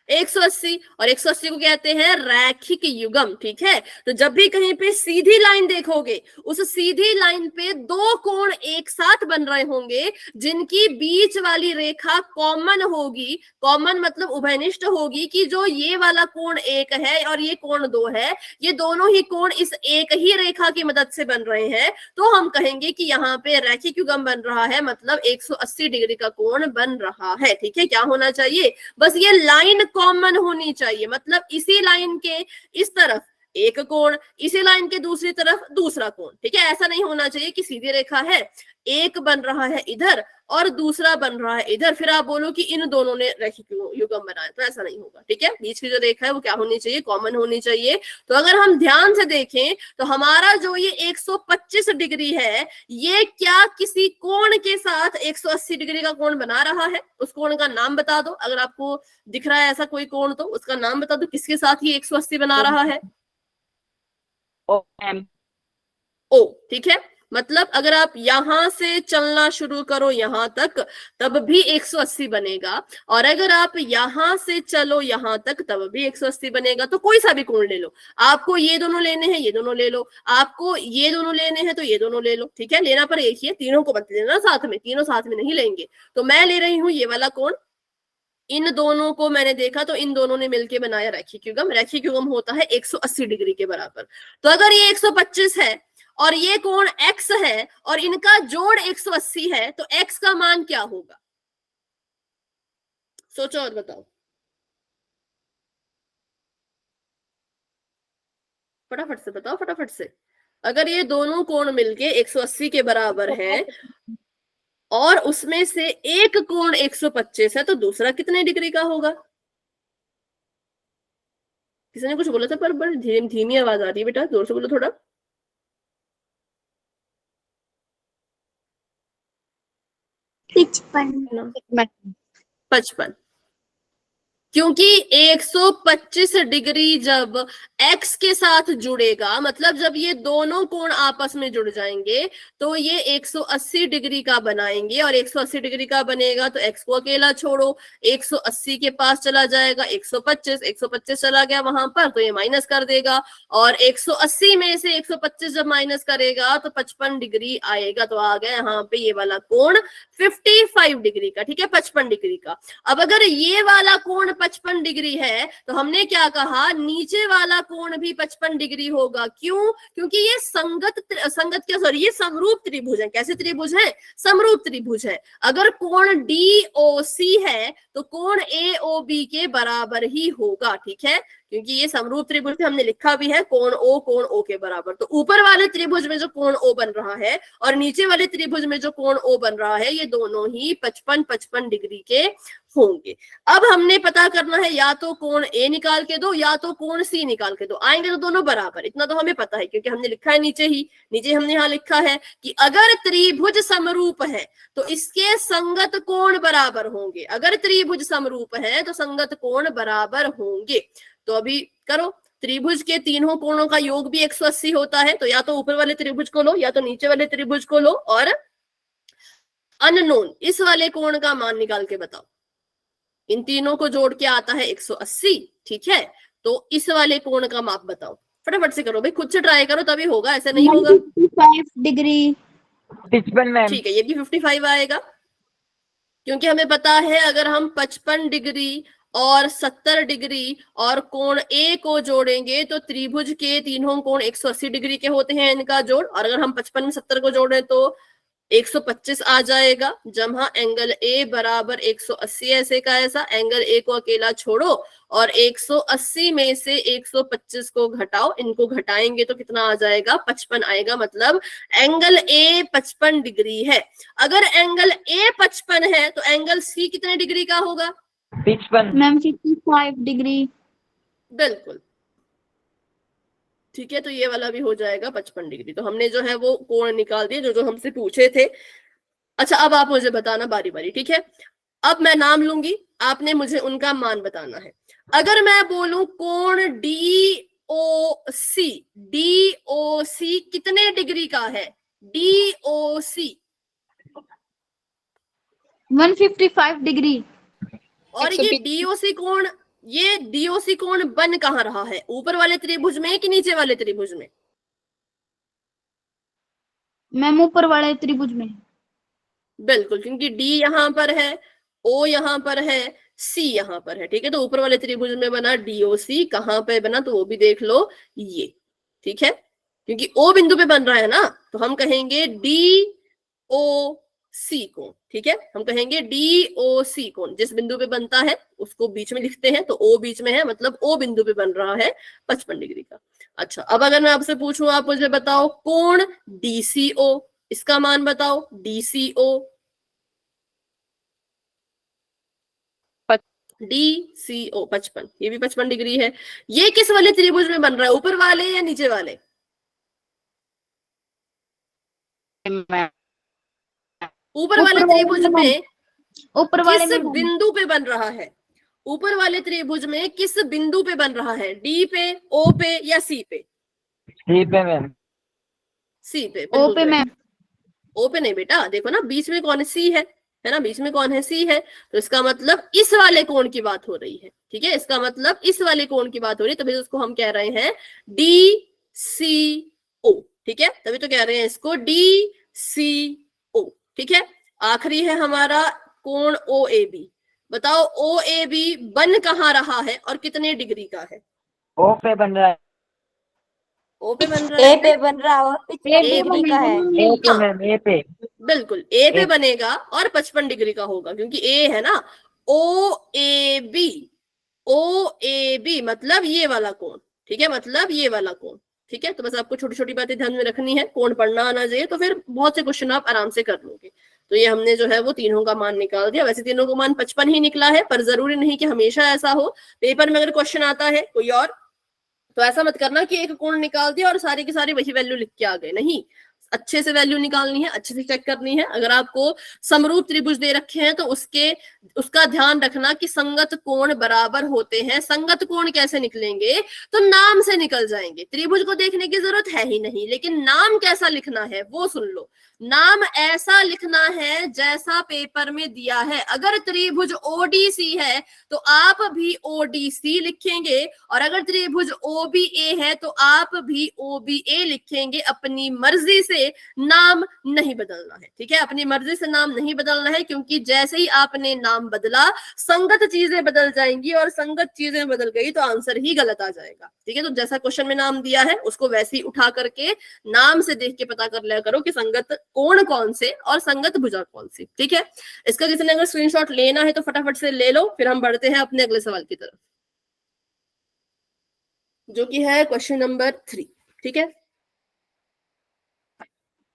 180, और 180 को कहते हैं रैखिक युग्म। ठीक है, तो जब भी कहीं पे सीधी लाइन देखोगे, उस सीधी लाइन पे दो कोण एक साथ बन रहे होंगे जिनकी बीच वाली रेखा कॉमन होगी। कॉमन मतलब उभयनिष्ठ होगी, कि जो ये वाला कोण एक है और ये कोण दो है, ये दोनों ही कोण इस एक ही रेखा की मदद से बन रहे हैं। तो हम कहेंगे कि यहाँ पे रैखिक युग्म बन रहा है, मतलब 180 डिग्री का कोण बन रहा है। ठीक है, क्या होना चाहिए? बस ये लाइन कॉमन होनी चाहिए, मतलब इसी लाइन के इस तरफ एक कोण, इसी लाइन के दूसरी तरफ दूसरा कोण। ठीक है, ऐसा नहीं होना चाहिए कि सीधी रेखा है, एक बन रहा है इधर और दूसरा बन रहा है इधर, फिर आप बोलो कि इन दोनों ने रैखिक युग्म बनाया, तो ऐसा नहीं होगा। ठीक है, बीच की जो रेखा है वो क्या होनी चाहिए? कॉमन होनी चाहिए। तो अगर हम ध्यान से देखें तो हमारा जो ये 125 डिग्री है, ये क्या किसी कोण के साथ 180 डिग्री का कोण बना रहा है? उस कोण का नाम बता दो। अगर आपको दिख रहा है ऐसा कोई कोण तो उसका नाम बता दो, किसके साथ ये 180 बना रहा है? ओ मैम। ओ। ठीक है, मतलब अगर आप यहां से चलना शुरू करो यहां तक, तब भी 180 बनेगा, और अगर आप यहां से चलो यहां तक तब भी 180 बनेगा। तो कोई सा भी कोण ले लो, आपको ये दोनों लेने हैं ये दोनों ले लो, आपको ये दोनों लेने हैं तो ये दोनों ले लो। ठीक है, लेना पर एक ही है, तीनों को मत लेना साथ में, तीनों साथ में नहीं लेंगे। तो मैं ले रही हूं ये वाला कोण, इन दोनों को मैंने देखा तो इन दोनों ने मिलके बनाया रैखिक युग्म। रैखिक युग्म होता है 180 डिग्री के बराबर। तो अगर ये 125 है और ये कोण x है और इनका जोड़ 180 है, तो x का मान क्या होगा? सोचो और बताओ फटाफट से, बताओ फटाफट से। अगर ये दोनों कोण मिलके 180 के बराबर हैं और उसमें से एक कोण 125 है, तो दूसरा कितने डिग्री का होगा? किसी ने कुछ बोला था पर बड़ी धीमी आवाज आ रही है बेटा, जोर से बोलो थोड़ा। 55, क्योंकि 125 डिग्री जब x के साथ जुड़ेगा, मतलब जब ये दोनों कोण आपस में जुड़ जाएंगे तो ये 180 डिग्री का बनाएंगे, और 180 डिग्री का बनेगा तो x को अकेला छोड़ो, 180 के पास चला जाएगा 125 चला गया वहां पर तो ये माइनस कर देगा, और 180 में से 125 जब माइनस करेगा तो 55 डिग्री आएगा, तो आ गया यहाँ पे ये वाला कोण 55 डिग्री का, ठीक है, 55 डिग्री का। अब अगर ये वाला कोण 55 डिग्री है तो हमने क्या कहा, नीचे वाला कोण भी 55 डिग्री होगा। क्यों? क्योंकि ये ये समरूप त्रिभुज है। कैसे त्रिभुज है? समरूप त्रिभुज है। अगर कोण DOC है तो कोण AOB के बराबर ही होगा, ठीक है, क्योंकि ये समरूप त्रिभुज है, हमने लिखा भी है कोण O के बराबर। तो ऊपर वाले त्रिभुज में जो कोण O बन रहा है और नीचे वाले त्रिभुज में जो कोण O बन रहा है, ये दोनों ही 55 डिग्री के होंगे। अब हमने पता करना है, या तो कोण A निकाल के दो या तो कोण C निकाल के दो, आएंगे तो दोनों बराबर, इतना तो हमें पता है क्योंकि हमने लिखा है नीचे हमने यहाँ लिखा है कि अगर त्रिभुज समरूप है तो इसके संगत कोण बराबर होंगे। अगर त्रिभुज समरूप है तो संगत कोण बराबर होंगे। तो अभी करो, त्रिभुज के तीनों कोणों का योग भी 180 होता है, तो या तो ऊपर वाले त्रिभुज को लो या तो नीचे वाले त्रिभुज को लो, और अननोन इस वाले कोण का मान निकाल के बताओ। इन तीनों को जोड़ के आता है 180, ठीक है, तो इस वाले कोण का माप बताओ, फटाफट से करो भाई, खुद से ट्राई करो तभी होगा, ऐसे नहीं होगा। 55 डिग्री। 55 मैम। ठीक है, ये भी 55 आएगा, क्योंकि हमें पता है अगर हम 55 डिग्री और 70 डिग्री और कोण A को जोड़ेंगे तो त्रिभुज के तीनों कोण 180 डिग्री के होते हैं इनका जोड़, और अगर हम 55 में 70 को जोड़ें तो 125 आ जाएगा, जहां एंगल A बराबर 180 ऐसे का ऐसा, एंगल A को अकेला छोड़ो और 180 में से 125 को घटाओ, इनको घटाएंगे तो कितना आ जाएगा, 55 आएगा, मतलब एंगल A 55 डिग्री है। अगर एंगल A 55 है तो एंगल C कितने डिग्री का होगा? 55 मैम 55 डिग्री। बिल्कुल ठीक है, तो ये वाला भी हो जाएगा 55 डिग्री। तो हमने जो है वो कोण निकाल दिए जो हमसे पूछे थे। अच्छा, अब आप मुझे बताना बारी बारी, ठीक है। अब मैं नाम लूंगी, आपने मुझे उनका मान बताना है। अगर मैं बोलूं कोण DOC कितने डिग्री का है? DOC 155 degree. और ये DOC कोण बन कहाँ रहा है? ऊपर वाले त्रिभुज में कि नीचे वाले त्रिभुज में? मैम ऊपर वाले त्रिभुज में। बिल्कुल, क्योंकि D यहाँ पर है, O यहाँ पर है, C यहाँ पर है, ठीक है, तो ऊपर वाले त्रिभुज में बना DOC। कहाँ पे बना तो वो भी देख लो, ये, ठीक है, क्योंकि O बिंदु पे बन रहा है ना, तो हम कहेंगे DOC कोण, ठीक है, हम कहेंगे DOC कोण। जिस बिंदु पे बनता है उसको बीच में लिखते हैं, तो O बीच में है, मतलब O बिंदु पे बन रहा है 55 डिग्री का। अच्छा, अब अगर मैं आपसे पूछूं, आप मुझे बताओ कोण DCO, इसका मान बताओ। DCO 55, ये भी 55 डिग्री है। ये किस वाले त्रिभुज में बन रहा है, ऊपर वाले या नीचे वाले? ऊपर वाले त्रिभुज में ऊपर वाले किस में बिंदु पे बन रहा है? ऊपर वाले त्रिभुज में किस बिंदु पे बन रहा है? D पे, O पे या C पे? C पे मैम। C पे। O पे मैम। O पे नहीं बेटा, देखो ना बीच में कौन है? C है ना, बीच में कौन है? C है, तो इसका मतलब इस वाले कोण की बात हो रही है, ठीक है, इसका मतलब इस वाले कोण की बात हो रही है, तभी उसको हम कह रहे हैं DCO, ठीक है, तभी तो कह रहे हैं इसको DCO, ठीक है। आखिरी है हमारा कोण OAB। बताओ OAB बन कहाँ रहा है और कितने डिग्री का है? O पे बन रहा है। O पे बन रहा है, A पे बन रहा है, A डिग्री का है। A पे मैम, A पे। बिल्कुल A पे बनेगा और 55 डिग्री का होगा, क्योंकि A है ना। OAB मतलब ये वाला कोण, ठीक है, मतलब ये वाला कोण, ठीक है। तो बस आपको छोटी छोटी बातें ध्यान में रखनी है, कोण पढ़ना आना चाहिए, तो फिर बहुत से क्वेश्चन आप आराम से कर लोगे। तो ये हमने जो है वो तीनों का मान निकाल दिया। वैसे तीनों का मान 55 ही निकला है, पर जरूरी नहीं कि हमेशा ऐसा हो। पेपर में अगर क्वेश्चन आता है कोई और, तो ऐसा मत करना कि एक कोण निकाल दिया और सारे के सारे वही वैल्यू लिख के आ गए, नहीं, अच्छे से वैल्यू निकालनी है, अच्छे से चेक करनी है। अगर आपको समरूप त्रिभुज दे रखे हैं तो उसका ध्यान रखना कि संगत कोण बराबर होते हैं। संगत कोण कैसे निकलेंगे, तो नाम से निकल जाएंगे। त्रिभुज को देखने की जरूरत है ही नहीं, लेकिन नाम कैसा लिखना है वो सुन लो। नाम ऐसा लिखना है जैसा पेपर में दिया है। अगर त्रिभुज ओडीसी है तो आप भी ओडीसी लिखेंगे, और अगर त्रिभुज ओबीए है तो आप भी ओबीए लिखेंगे। अपनी मर्जी से नाम नहीं बदलना है, ठीक है। अपनी मर्जी से नाम नहीं बदलना है, क्योंकि जैसे ही आपने नाम बदला संगत चीजें बदल जाएंगी, और संगत चीजें बदल गई तो आंसर ही गलत आ जाएगा, ठीक है। तो जैसा क्वेश्चन में नाम दिया है उसको वैसे ही उठा करके नाम से देख के पता कर लिया करो कि संगत कोण कौन से और संगत भुजा कौन सी, ठीक है। इसका किसी ने अगर स्क्रीनशॉट लेना है तो फटाफट से ले लो, फिर हम बढ़ते हैं अपने अगले सवाल की तरफ, जो कि है क्वेश्चन नंबर 3, ठीक है।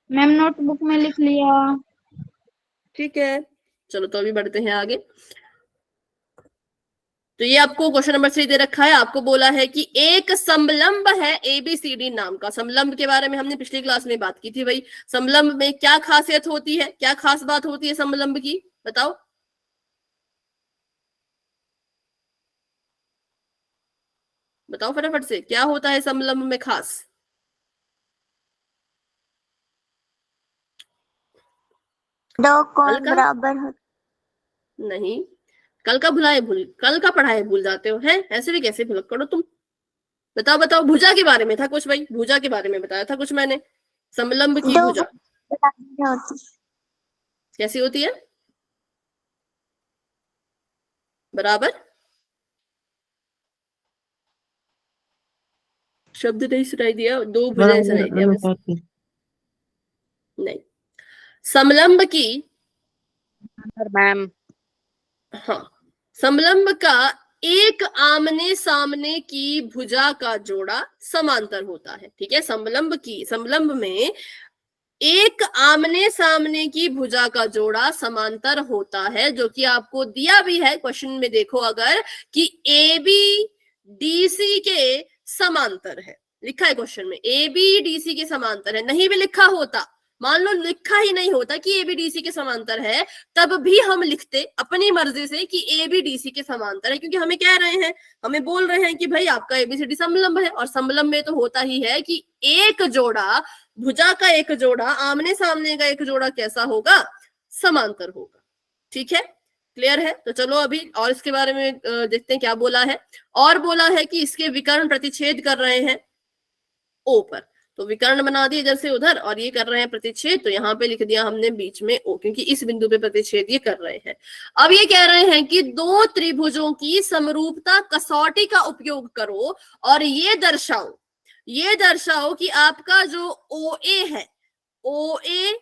मैम नोटबुक में लिख लिया। ठीक है, चलो तो अभी बढ़ते हैं आगे। तो ये आपको क्वेश्चन नंबर 3 दे रखा है। आपको बोला है कि एक समलंब है ABCD नाम का। समलंब के बारे में हमने पिछली क्लास में बात की थी भाई। समलंब में क्या खासियत होती है, क्या खास बात होती है समलंब की, बताओ। बताओ फटाफट से, क्या होता है समलंब में खास। दो कोण कल का? बराबर हो। नहीं, कल का कल का पढ़ाए भूल जाते हो, हैं ऐसे भी कैसे भूल करो तुम। बताओ बताओ, भुजा के बारे में था कुछ भाई, भुजा के बारे में बताया था कुछ मैंने। समलंब की दो भुजा बराबर होती। कैसी होती है, बराबर। शब्द नहीं सुनाई दिया, दो भुजाएं सुनाई दिया बस। नहीं, समलंब की, मैम हाँ, समलंब का एक आमने सामने की भुजा का जोड़ा समांतर होता है, ठीक है। समलंब में एक आमने सामने की भुजा का जोड़ा समांतर होता है, जो कि आपको दिया भी है क्वेश्चन में। देखो अगर कि ABDC के समांतर है, लिखा है क्वेश्चन में ABDC के समांतर है। नहीं भी लिखा होता, मान लो लिखा ही नहीं होता कि ABDC के समांतर है, तब भी हम लिखते अपनी मर्जी से कि ABDC के समांतर है, क्योंकि हमें कह रहे हैं, हमें बोल रहे हैं कि भाई आपका ABCD समलंब है। और समलंब में तो होता ही है कि एक जोड़ा, भुजा का एक जोड़ा, आमने सामने का एक जोड़ा कैसा होगा, समांतर होगा, ठीक है। क्लियर है। तो चलो अभी और इसके बारे में देखते हैं क्या बोला है। और बोला है कि इसके विकर्ण प्रतिच्छेद कर रहे हैं O पर, तो विकर्ण बना दिए इधर से उधर, और ये कर रहे हैं प्रतिच्छेद, तो यहाँ पे लिख दिया हमने बीच में O, क्योंकि इस बिंदु पे प्रतिच्छेद ये कर रहे हैं। अब ये कह रहे हैं कि दो त्रिभुजों की समरूपता कसौटी का उपयोग करो और ये दर्शाओ कि आपका जो OA है, OA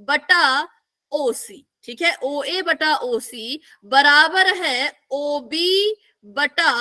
बटा OC, ठीक है, OA बटा OC बराबर है OB बटा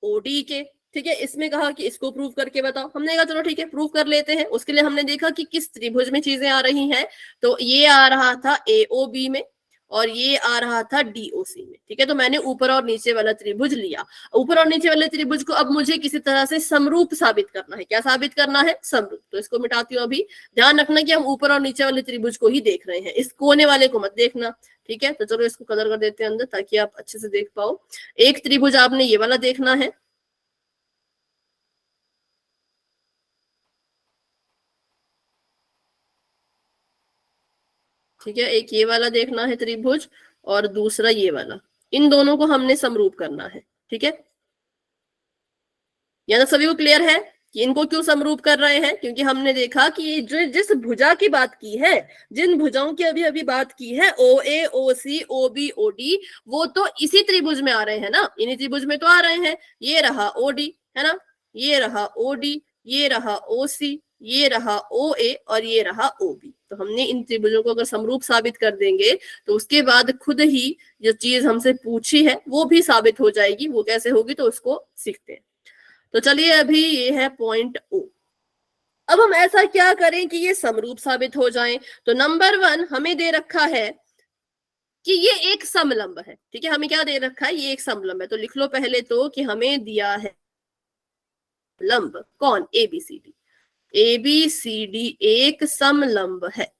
OD के, ठीक है। इसमें कहा कि इसको प्रूव करके बताओ। हमने कहा चलो ठीक है, प्रूव कर लेते हैं। उसके लिए हमने देखा कि किस त्रिभुज में चीजें आ रही हैं, तो ये आ रहा था AOB में और ये आ रहा था DOC में, ठीक है। तो मैंने ऊपर और नीचे वाला त्रिभुज लिया। ऊपर और नीचे वाले त्रिभुज को अब मुझे किसी तरह से समरूप साबित करना है। क्या साबित करना है, समरूप। तो इसको मिटाती हूँ अभी। ध्यान रखना कि हम ऊपर और नीचे वाले त्रिभुज को ही देख रहे हैं, इस कोने वाले को मत देखना, ठीक है। तो चलो इसको कलर कर देते हैं अंदर, ताकि आप अच्छे से देख पाओ। एक त्रिभुज आपने ये वाला देखना है, ठीक है। एक ये वाला देखना है त्रिभुज, और दूसरा ये वाला। इन दोनों को हमने समरूप करना है, ठीक है। यहाँ सभी को क्लियर है कि इनको क्यों समरूप कर रहे हैं, क्योंकि हमने देखा कि ये जो जिस भुजा की बात की है, जिन भुजाओं की अभी अभी बात की है, OA OC OB OD, वो तो इसी त्रिभुज में आ रहे हैं ना, इन्हीं त्रिभुज में तो आ रहे हैं। ये रहा OD है ना, ये रहा OD, ये रहा OC, ये रहा OA और ये रहा OB। तो हमने इन त्रिभुजों को अगर समरूप साबित कर देंगे तो उसके बाद खुद ही जो चीज हमसे पूछी है वो भी साबित हो जाएगी। वो कैसे होगी तो उसको सीखते हैं। तो चलिए अभी ये है पॉइंट O। अब हम ऐसा क्या करें कि ये समरूप साबित हो जाएं। तो नंबर 1 हमें दे रखा है कि ये एक समलंब है, ठीक है। हमें क्या दे रखा है, ये एक समलंब है। तो लिख लो पहले तो कि हमें दिया है लंब कौन, ABCD। ABCD एक समलंब है।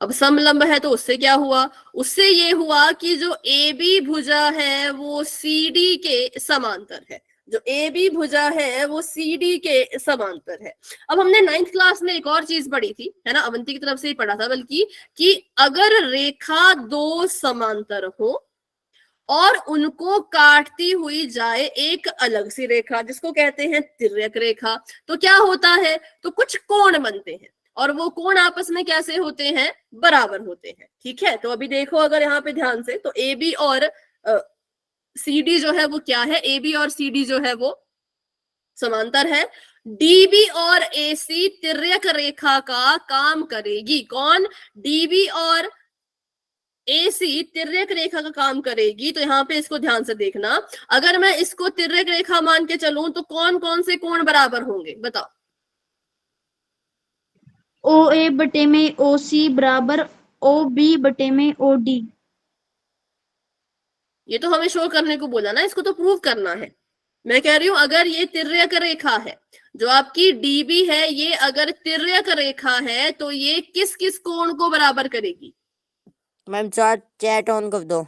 अब समलंब है तो उससे क्या हुआ, उससे ये हुआ कि जो AB भुजा है वो CD के समांतर है, जो AB भुजा है वो CD के समांतर है। अब हमने 9th क्लास में एक और चीज पढ़ी थी, है ना, अवंती की तरफ से ही पढ़ा था बल्कि, कि अगर रेखा दो समांतर हो और उनको काटती हुई जाए एक अलग सी रेखा जिसको कहते हैं तिर्यक रेखा, तो क्या होता है, तो कुछ कोण बनते हैं और वो कोण आपस में कैसे होते हैं, बराबर होते हैं। ठीक है, तो अभी देखो अगर यहाँ पे ध्यान से, तो AB और CD जो है वो क्या है, AB और CD जो है वो समांतर है। DB और AC तिर्यक रेखा का काम करेगी। कौन, DB और AC तिर्यक रेखा का काम करेगी। तो यहाँ पे इसको ध्यान से देखना, अगर मैं इसको तिर्यक रेखा मान के चलूं तो कौन कौन से कोण बराबर होंगे, बताओ। OA बटे में OC बराबर OB बटे में OD। ये तो हमें शो करने को बोला ना, इसको तो प्रूव करना है। मैं कह रही हूं अगर ये तिर्यक रेखा है, जो आपकी DB है, ये अगर तिर्यक रेखा है तो ये किस किस कोण को बराबर करेगी। मैम चैट ऑन कर दो।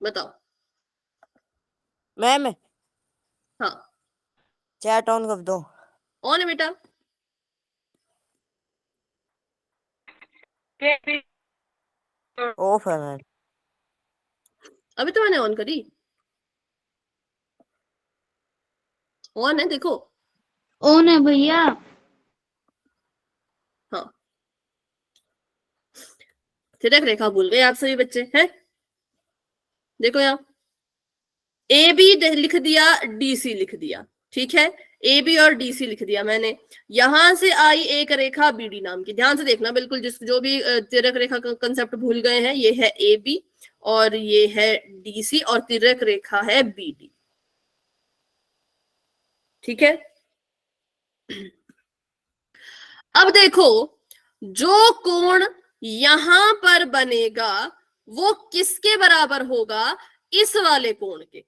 बताओ। मैम हाँ चैट ऑन कर दो। ऑन है बेटा। ऑफ है मैम। अभी तो मैंने ऑन करी, ऑन है देखो। ऑन है भैया। हाँ, तिर्यक रेखा भूल गए आप सभी बच्चे हैं। देखो यहाँ AB लिख दिया, DC लिख दिया, ठीक है, AB और DC लिख दिया मैंने। यहां से आई एक रेखा BD नाम की, ध्यान से देखना बिल्कुल, जो भी तिर्यक रेखा का कंसेप्ट भूल गए हैं, ये है AB और ये है DC और तिर्यक रेखा है BD। ठीक है, अब देखो जो कोण यहां पर बनेगा वो किसके बराबर होगा, इस वाले कोण के।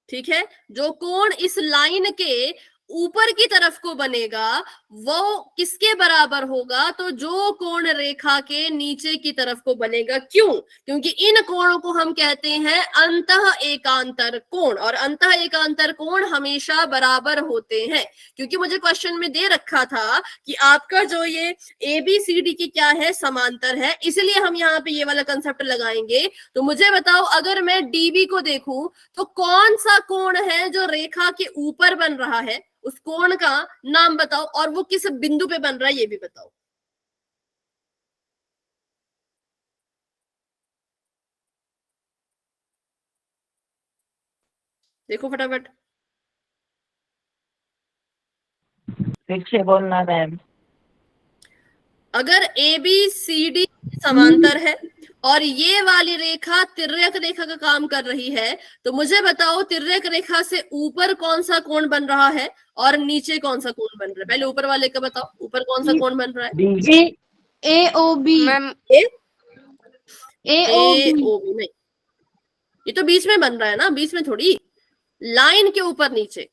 ठीक है, जो कोण इस लाइन के ऊपर की तरफ को बनेगा वो किसके बराबर होगा, तो जो कोण रेखा के नीचे की तरफ को बनेगा। क्यों, क्योंकि इन कोणों को हम कहते हैं अंतः एकांतर कोण, और अंतः एकांतर कोण हमेशा बराबर होते हैं। क्योंकि मुझे क्वेश्चन में दे रखा था कि आपका जो ये ABCD की क्या है, समांतर है, इसलिए हम यहाँ पे ये वाला कंसेप्ट लगाएंगे। तो मुझे बताओ अगर मैं DB को देखूं तो कौन सा कोण है जो रेखा के ऊपर बन रहा है, उस कोण का नाम बताओ, और वो किस बिंदु पे बन रहा है ये भी बताओ। देखो फटाफट। फिर से बोलना मैम। अगर ABCD समांतर है और ये वाली रेखा तिर्यक रेखा का काम कर रही है, तो मुझे बताओ तिर्यक रेखा से ऊपर कौन सा कोण बन रहा है और नीचे कौन सा कोण बन रहा है। पहले ऊपर वाले का बताओ, ऊपर कौन सा कोण बन रहा है। AOB। मैम AOB नहीं, ये तो बीच में बन रहा है ना, बीच में थोड़ी, लाइन के ऊपर नीचे।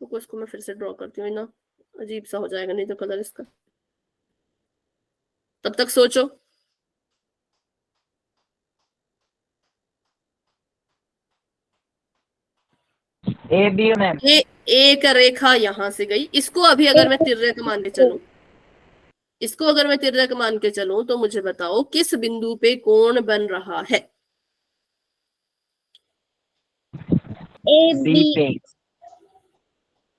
तो इसको मैं फिर से ड्रॉ करती हूँ ना, अजीब सा हो जाएगा नहीं तो कलर इसका। तब तक सोचो। AB ma'am. ये एक रेखा यहां से गई, इसको अभी अगर मैं तिर्यक मान के चलूं, इसको अगर मैं तिर्यक मान के चलूं तो मुझे बताओ किस बिंदु पे कोण बन रहा है। B पे।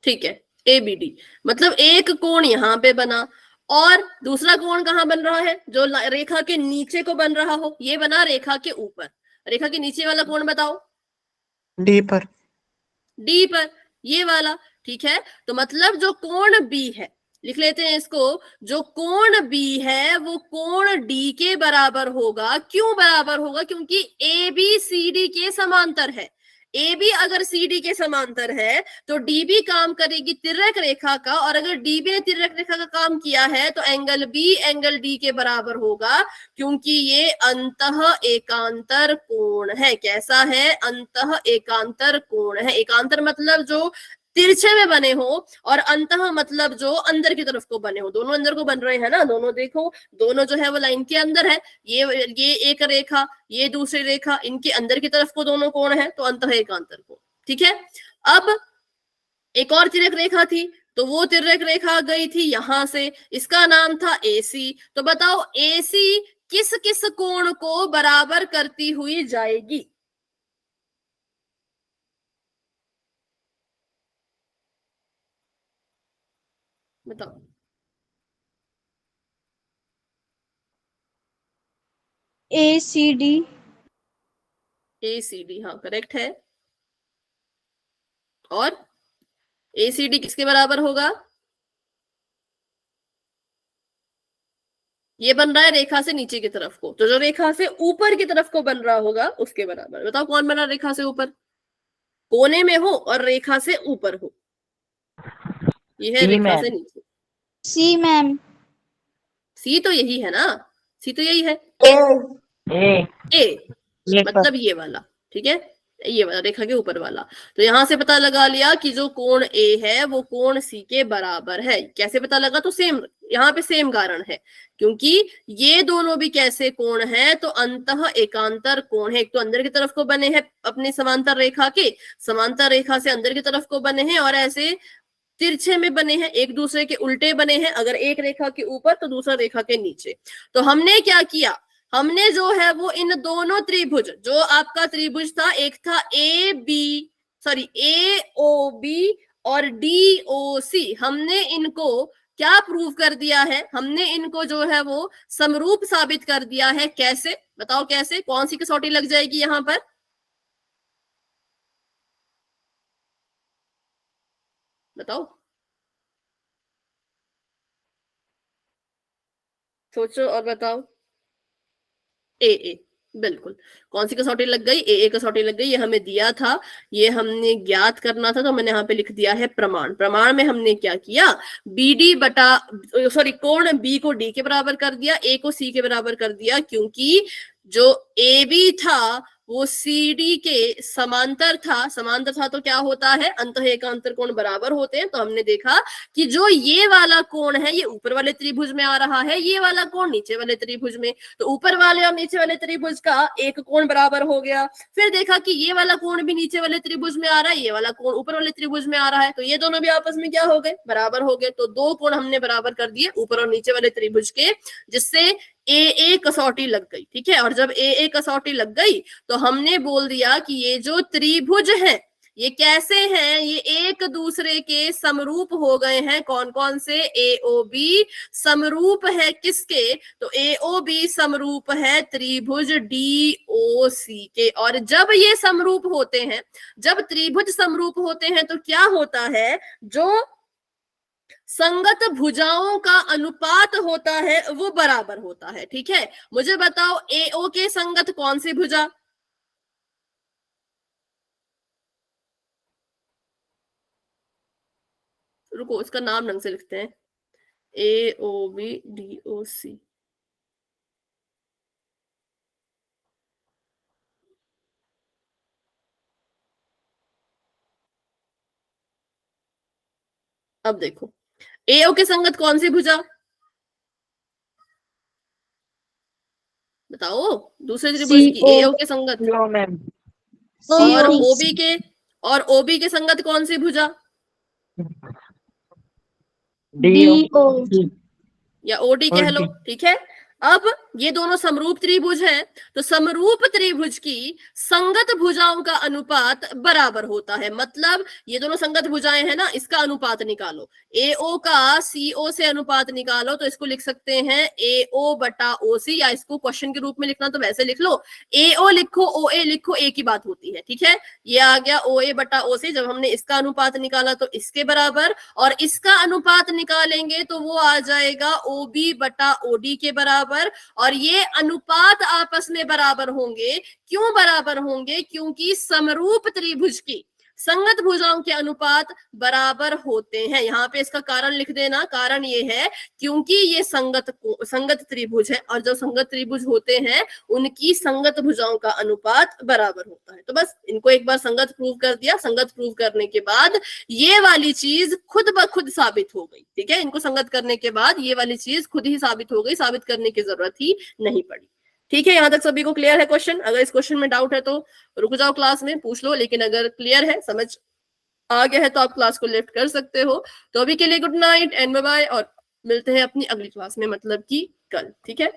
ठीक है, ABD, मतलब एक कोण यहाँ पे बना और दूसरा कोण कहाँ बन रहा है, जो रेखा के नीचे को बन रहा हो, ये बना रेखा के ऊपर। रेखा के नीचे वाला कोण बताओ। D पर। D पर, ये वाला। ठीक है, तो मतलब जो कोण B है, लिख लेते हैं इसको, जो कोण B है वो कोण D के बराबर होगा। क्यों बराबर होगा, क्योंकि ABCD के समांतर है। ए बी अगर सी डी के समांतर है तो डी बी काम करेगी तिर्यक रेखा का, और अगर डी बी ने तिर्यक रेखा का काम किया है तो एंगल बी एंगल डी के बराबर होगा, क्योंकि ये अंतः एकांतर कोण है। कैसा है? अंतः एकांतर कोण है। एकांतर मतलब जो तिरछे में बने हो, और अंतः मतलब जो अंदर की तरफ को बने हो। दोनों अंदर को बन रहे हैं ना, दोनों देखो, दोनों जो है वो लाइन के अंदर है। ये एक रेखा, ये दूसरी रेखा, इनके अंदर की तरफ को दोनों कोण है, तो अंतः एकांतर कोण। ठीक है। अब एक और तिर्यक रेखा थी, तो वो तिर्यक रेखा गई थी यहां से, इसका नाम था AC। तो बताओ AC किस किस कोण को बराबर करती हुई जाएगी? बताओ। ACD। ACD, हाँ करेक्ट है। और ACD किसके बराबर होगा? ये बन रहा है रेखा से नीचे की तरफ को, तो जो रेखा से ऊपर की तरफ को बन रहा होगा उसके बराबर। बताओ कौन बना रेखा से ऊपर? कोने में हो और रेखा से ऊपर हो। ये है C रेखा मैम। से नीचे। C ma'am. सी तो यही है ना, सी तो यही है। ए मतलब ये वाला, ठीक है, ये वाला रेखा के ऊपर वाला। तो यहां से पता लगा लिया कि जो कोण ए है वो कोण सी के बराबर है। कैसे पता लगा? तो सेम, यहाँ पे सेम कारण है, क्योंकि ये दोनों भी कैसे कोण हैं? तो अंतः एकांतर कोण है। एक तो अंदर की तरफ को बने हैं अपनी समांतर रेखा के, समांतर रेखा से अंदर की तरफ को बने हैं, और ऐसे तिरछे में बने हैं, एक दूसरे के उल्टे बने हैं। अगर एक रेखा के ऊपर तो दूसरा रेखा के नीचे। तो हमने क्या किया? हमने जो है वो इन दोनों त्रिभुज, जो आपका त्रिभुज था, एक था AOB और DOC, हमने इनको क्या प्रूव कर दिया है? हमने इनको जो है वो समरूप साबित कर दिया है। कैसे? बताओ कैसे? कौन सी कसौटी लग जाएगी यहां पर? बताओ, सोचो और बताओ। ए बिल्कुल। कौन सी कसौटी लग गई? ए कसौटी लग गई। ये हमें दिया था, ये हमने ज्ञात करना था, तो मैंने यहाँ पे लिख दिया है प्रमाण। प्रमाण में हमने क्या किया? कोण बी को डी के बराबर कर दिया, ए को सी के बराबर कर दिया, क्योंकि जो ए बी था वो सी डी के समांतर था। समांतर था तो क्या होता है? अंतः एकांतर कोण बराबर होते हैं। तो हमने देखा कि जो ये वाला कोण है ये ऊपर वाले त्रिभुज में आ रहा है, ये वाला कोण नीचे वाले त्रिभुज में। तो ऊपर वाले और नीचे वाले त्रिभुज का एक कोण बराबर हो गया। फिर देखा कि ये वाला कोण भी नीचे वाले त्रिभुज में आ रहा है, ये वाला कोण ऊपर वाले त्रिभुज में आ रहा है, तो ये दोनों भी आपस में क्या हो गए? बराबर हो गए। तो दो कोण हमने बराबर कर दिए ऊपर और नीचे वाले त्रिभुज के, जिससे ए कसौटी लग गई। ठीक है। और जब ए कसौटी लग गई तो हमने बोल दिया कि ये जो त्रिभुज है ये कैसे हैं? ये एक दूसरे के समरूप हो गए हैं। कौन कौन से? AOB समरूप है किसके? तो AOB समरूप है त्रिभुज DOC के। और जब ये समरूप होते हैं, जब त्रिभुज समरूप होते हैं तो क्या होता है? जो संगत भुजाओं का अनुपात होता है वो बराबर होता है। ठीक है। मुझे बताओ AO के संगत कौन सी भुजा? रुको, इसका नाम ढंग से लिखते हैं। AOB DOC। अब देखो AO के संगत कौन सी भुजा? बताओ, दूसरे त्रिभुज की AO के संगत। मैम। और OB के संगत कौन सी भुजा? DO। या OD कह लो। ठीक है। अब ये दोनों समरूप त्रिभुज हैं, तो समरूप त्रिभुज की संगत भुजाओं का अनुपात बराबर होता है। मतलब ये दोनों संगत भुजाएं हैं ना, इसका अनुपात निकालो। AO का CO से अनुपात निकालो, तो इसको लिख सकते हैं AO बटा OC, या इसको क्वेश्चन के रूप में लिखना तो वैसे लिख लो, AO लिखो OA लिखो, एक ही बात होती है। ठीक है। ये आ गया OA बटा OC। जब हमने इसका अनुपात निकाला तो इसके बराबर, और इसका अनुपात निकालेंगे तो वो आ जाएगा OB बटा OD के बराबर। बराबर, और ये अनुपात आपस में बराबर होंगे। क्यों बराबर होंगे? क्योंकि समरूप त्रिभुज की संगत भुजाओं के अनुपात बराबर होते हैं। यहाँ पे इसका कारण लिख देना। कारण ये है क्योंकि ये संगत त्रिभुज है, और जो संगत त्रिभुज होते हैं उनकी संगत भुजाओं का अनुपात बराबर होता है। तो बस इनको एक बार संगत प्रूव कर दिया। संगत प्रूव करने के बाद ये वाली चीज खुद ब खुद साबित हो गई। ठीक है, इनको संगत करने के बाद ये वाली चीज खुद ही साबित हो गई, साबित करने की जरूरत ही नहीं पड़ी। ठीक है, यहां तक सभी को क्लियर है क्वेश्चन? अगर इस क्वेश्चन में डाउट है तो रुक जाओ, क्लास में पूछ लो, लेकिन अगर क्लियर है, समझ आ गया है, तो आप क्लास को लेफ्ट कर सकते हो। तो अभी के लिए good night and bye bye, और मिलते हैं अपनी अगली क्लास में, मतलब कि कल। ठीक है।